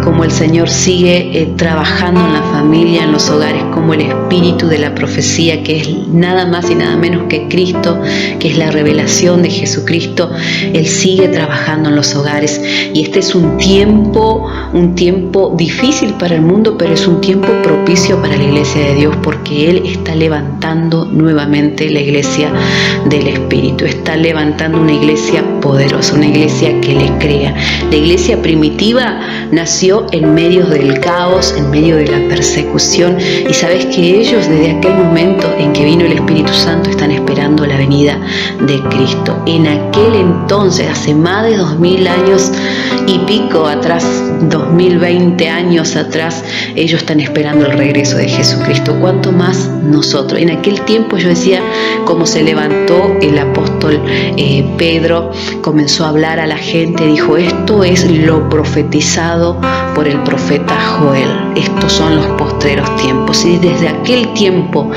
S3: cómo el Señor sigue trabajando en la familia, en los hogares, como el espíritu de la profecía, que es nada más y nada menos que Cristo, que es la revelación de Jesucristo. Él sigue trabajando en los hogares, y este es un tiempo difícil para el mundo, pero es un tiempo propicio para la iglesia de Dios, porque Él está levantando nuevamente la iglesia del Espíritu, está levantando una iglesia poderosa, una iglesia que le crea. La iglesia primitiva nació en medio del caos, en medio de la persecución, y sabes que ellos desde aquel momento en que vino el Espíritu Santo están esperando la venida de Cristo. En aquel entonces, hace más de 2000 años y pico atrás, 2020 años atrás, ellos están esperando el regreso de Jesucristo. ¿Cuánto más nosotros? En aquel tiempo yo decía, como se levantó el apóstol Pedro, comenzó a hablar a la gente, dijo, esto es lo profetizado por el profeta Joel, estos son los postreros tiempos. Y desde aquel tiempo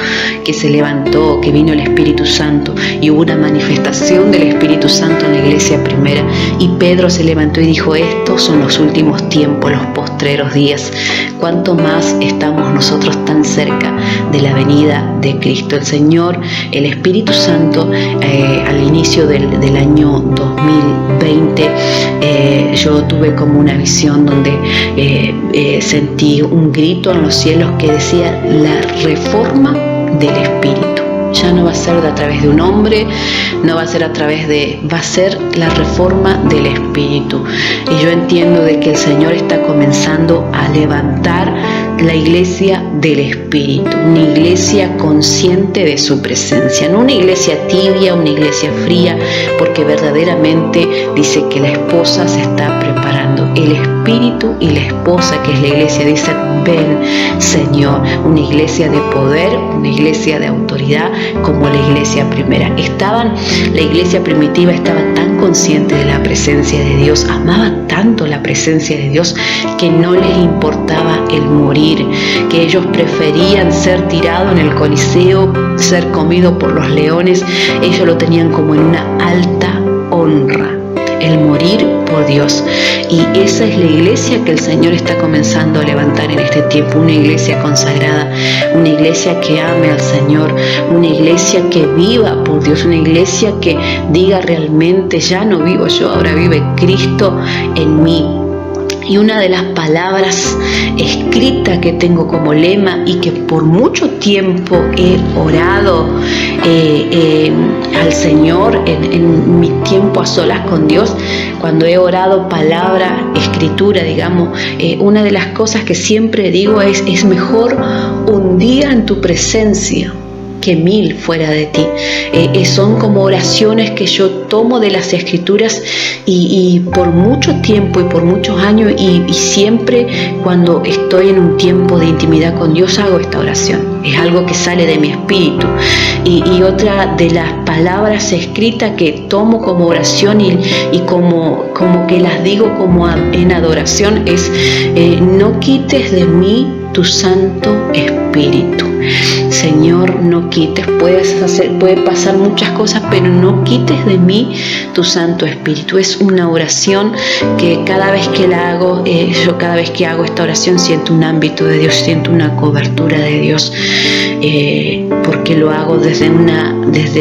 S3: que se levantó, que vino el Espíritu Santo y hubo una manifestación del Espíritu Santo en la iglesia primera, y Pedro se levantó y dijo, estos son los últimos tiempos, los postreros días. ¿Cuánto más estamos nosotros tan cerca de la venida de Cristo? El Señor, el Espíritu Santo, al inicio del año 2020, yo tuve como una visión donde sentí un grito en los cielos que decía, la reforma del Espíritu. Ya no va a ser a través de un hombre, no va a ser va a ser la reforma del Espíritu. Y yo entiendo de que el Señor está comenzando a levantar la iglesia del Espíritu, una iglesia consciente de su presencia, no una iglesia tibia, una iglesia fría, porque verdaderamente dice que la esposa se está preparando. El Espíritu y la esposa, que es la iglesia, dicen, ven Señor, una iglesia de poder, una iglesia de autoridad, como la iglesia primera. La iglesia primitiva estaba tan consciente de la presencia de Dios, amaba tanto la presencia de Dios, que no les importaba el morir, que ellos preferían ser tirados en el Coliseo, ser comidos por los leones. Ellos lo tenían como en una alta honra. el morir por Dios. Y esa es la iglesia que el Señor está comenzando a levantar en este tiempo, una iglesia consagrada, una iglesia que ame al Señor, una iglesia que viva por Dios, una iglesia que diga realmente, ya no vivo yo, ahora vive Cristo en mí. Y una de las palabras escritas que tengo como lema y que por mucho tiempo he orado al Señor en mi tiempo a solas con Dios, cuando he orado palabra, escritura, digamos, una de las cosas que siempre digo es mejor un día en tu presencia que 1000 fuera de ti. Son como oraciones que yo tomo de las Escrituras y por mucho tiempo y por muchos años y siempre cuando estoy en un tiempo de intimidad con Dios hago esta oración. Es algo que sale de mi espíritu. Y otra de las palabras escritas que tomo como oración y como que las digo como en adoración es no quites de mí tu Santo Espíritu. Señor, no quites, puede pasar muchas cosas, pero no quites de mí tu Santo Espíritu. Es una oración que cada vez que la hago, yo cada vez que hago esta oración siento un ámbito de Dios, siento una cobertura de Dios, porque lo hago desde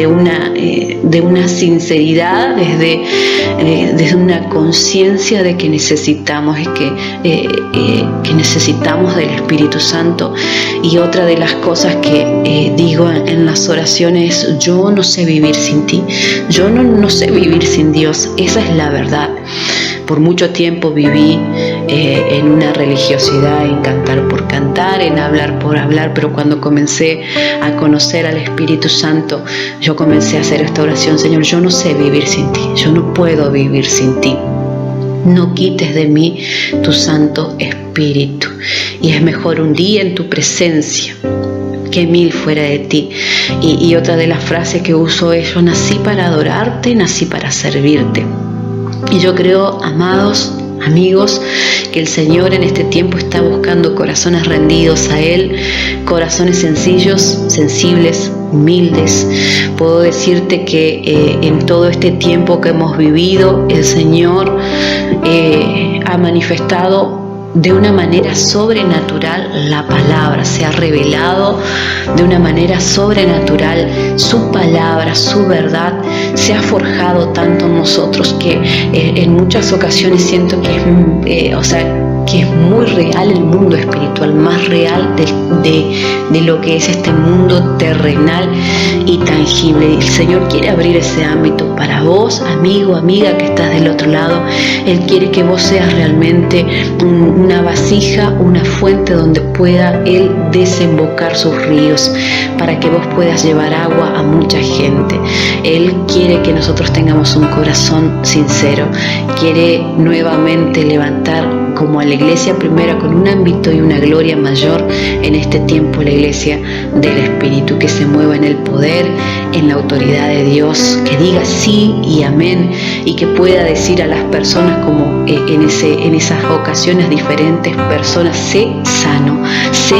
S3: una sinceridad, desde una conciencia de que necesitamos que necesitamos del Espíritu Santo. Y otra de las cosas que digo en las oraciones es: yo no sé vivir sin ti, yo no sé vivir sin Dios. Esa es la verdad. Por mucho tiempo viví en una religiosidad, en cantar por cantar, en hablar por hablar, pero cuando comencé a conocer al Espíritu Santo, yo comencé a hacer esta oración: Señor, yo no sé vivir sin ti, yo no puedo vivir sin ti. No quites de mí tu Santo Espíritu. Y es mejor un día en tu presencia que 1000 fuera de ti. Y otra de las frases que uso es: yo nací para adorarte, nací para servirte. Y yo creo, amados, amigos, que el Señor en este tiempo está buscando corazones rendidos a Él, corazones sencillos, sensibles, humildes. Puedo decirte que en todo este tiempo que hemos vivido, el Señor ha manifestado de una manera sobrenatural la palabra, se ha revelado de una manera sobrenatural su palabra, su verdad, se ha forjado tanto en nosotros que en muchas ocasiones siento que es muy real el mundo espiritual, más real de lo que es este mundo terrenal y tangible. El Señor quiere abrir ese ámbito para vos, amigo, amiga que estás del otro lado. Él quiere que vos seas realmente una vasija, una fuente donde pueda Él desembocar sus ríos, para que vos puedas llevar agua a mucha gente. Él quiere que nosotros tengamos un corazón sincero, quiere nuevamente levantar como a la iglesia primera con un ámbito y una gloria mayor en este tiempo, la iglesia del Espíritu, que se mueva en el poder, en la autoridad de Dios, que diga sí y amén, y que pueda decir a las personas como en esas ocasiones diferentes personas: sé sano, sé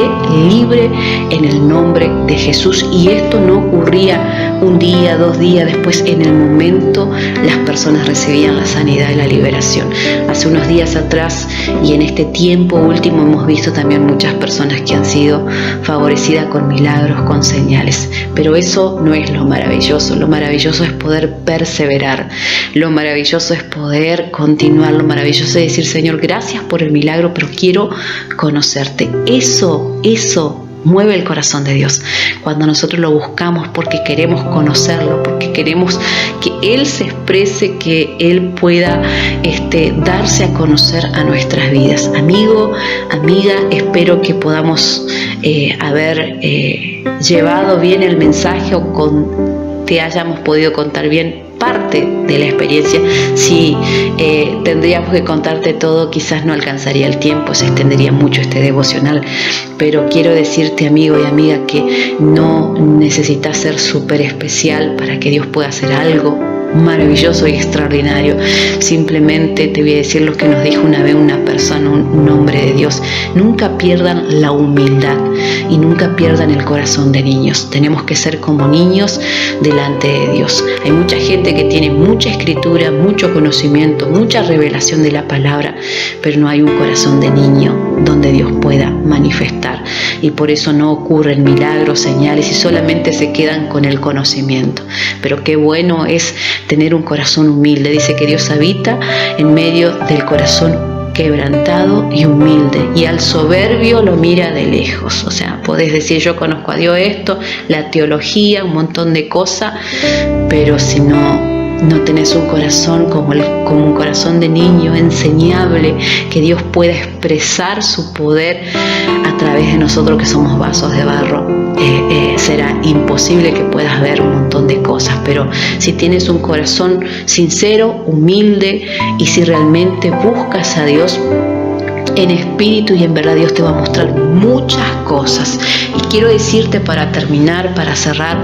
S3: libre en el nombre de Jesús. Y esto no ocurría un día, 2 días después, en el momento las personas recibían la sanidad y la liberación. Hace unos días atrás y en este tiempo último hemos visto también muchas personas que han sido favorecidas con milagros, con señales. Pero eso no es lo maravilloso. Lo maravilloso es poder perseverar, lo maravilloso es poder continuar, lo maravilloso es decir: Señor, gracias por el milagro, pero quiero conocerte. Eso mueve el corazón de Dios cuando nosotros lo buscamos, porque queremos conocerlo, porque queremos que Él se exprese, que Él pueda darse a conocer a nuestras vidas. Amigo, amiga, espero que podamos haber llevado bien el mensaje o te hayamos podido contar bien parte de la experiencia. Si tendríamos que contarte todo, quizás no alcanzaría el tiempo, se extendería mucho este devocional, pero quiero decirte, amigo y amiga, que no necesitas ser súper especial para que Dios pueda hacer algo maravilloso y extraordinario. Simplemente te voy a decir lo que nos dijo una vez una persona, un hombre de Dios: nunca pierdan la humildad y nunca pierdan el corazón de niños. Tenemos que ser como niños delante de Dios. Hay mucha gente que tiene mucha escritura, mucho conocimiento, mucha revelación de la palabra, pero no hay un corazón de niño donde Dios pueda manifestar, y por eso no ocurren milagros, señales, y solamente se quedan con el conocimiento. Pero qué bueno es tener un corazón humilde. Dice que Dios habita en medio del corazón quebrantado y humilde, y al soberbio lo mira de lejos. O sea, podés decir: yo conozco a Dios, esto, la teología, un montón de cosas, pero si no tenés un corazón como un corazón de niño, enseñable, que Dios pueda expresar su poder a través de nosotros que somos vasos de barro, será imposible que puedas ver un montón de cosas. Pero si tienes un corazón sincero, humilde, y si realmente buscas a Dios en espíritu y en verdad, Dios te va a mostrar muchas cosas. Y quiero decirte, para terminar, para cerrar,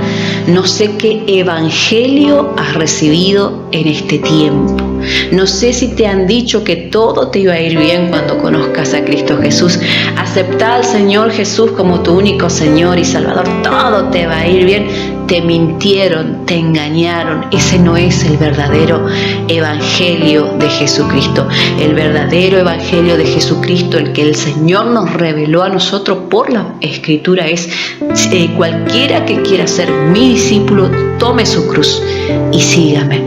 S3: no sé qué evangelio has recibido en este tiempo. No sé si te han dicho que todo te iba a ir bien cuando conozcas a Cristo Jesús. Acepta al Señor Jesús como tu único Señor y Salvador, todo te va a ir bien. Te mintieron, te engañaron. Ese no es el verdadero evangelio de Jesucristo. El verdadero evangelio de Jesucristo, el que el Señor nos reveló a nosotros por la Escritura, es: cualquiera que quiera ser mi discípulo, tome su cruz y sígame.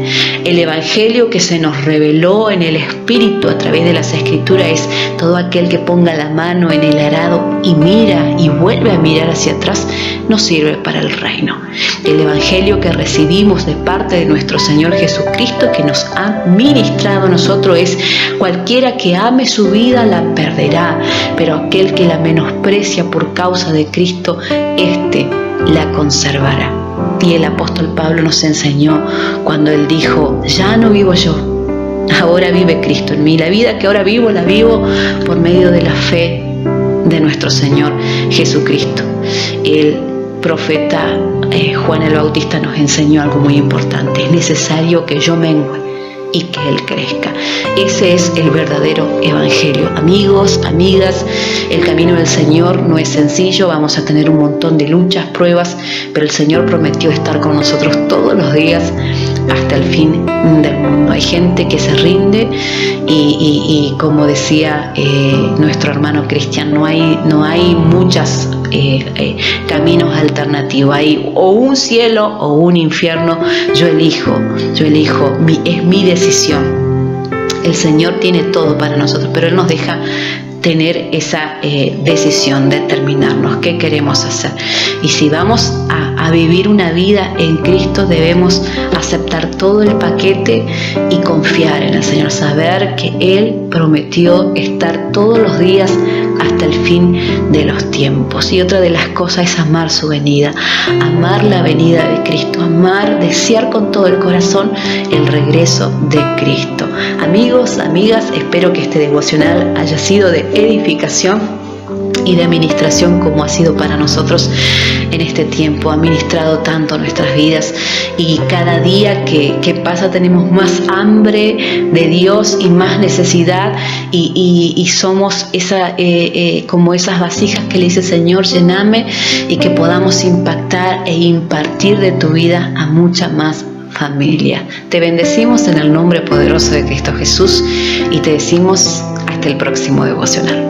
S3: El evangelio que se nos reveló en el Espíritu a través de las Escrituras es: todo aquel que ponga la mano en el arado y mira y vuelve a mirar hacia atrás, no sirve para el reino. El evangelio que recibimos de parte de nuestro Señor Jesucristo, que nos ha ministrado a nosotros, es: cualquiera que ame su vida la perderá, pero aquel que la menosprecia por causa de Cristo, éste la conservará. Y el apóstol Pablo nos enseñó cuando él dijo: ya no vivo yo, ahora vive Cristo en mí. La vida que ahora vivo, la vivo por medio de la fe de nuestro Señor Jesucristo. El profeta Juan el Bautista nos enseñó algo muy importante: es necesario que yo mengue y que Él crezca. Ese es el verdadero evangelio. Amigos, amigas, el camino del Señor no es sencillo. Vamos a tener un montón de luchas, pruebas, pero el Señor prometió estar con nosotros todos los días hasta el fin del mundo. Hay gente que se rinde y como decía nuestro hermano Cristian, no hay muchas caminos alternativos. Hay o un cielo o un infierno. Yo elijo, es mi decisión. El Señor tiene todo para nosotros, pero Él nos deja tener esa decisión, determinarnos qué queremos hacer. Y si vamos a vivir una vida en Cristo, debemos aceptar todo el paquete y confiar en el Señor, saber que Él prometió estar todos los días hasta el fin de los tiempos. Y otra de las cosas es amar su venida, amar la venida de Cristo, desear con todo el corazón el regreso de Cristo. Amigos, amigas, espero que este devocional haya sido de edificación y de administración, como ha sido para nosotros en este tiempo. Ha ministrado tanto nuestras vidas, y cada día que pasa tenemos más hambre de Dios y más necesidad, y somos como esas vasijas que le dice: Señor, lléname, y que podamos impactar e impartir de tu vida a mucha más familia. Te bendecimos en el nombre poderoso de Cristo Jesús y te decimos hasta el próximo devocional.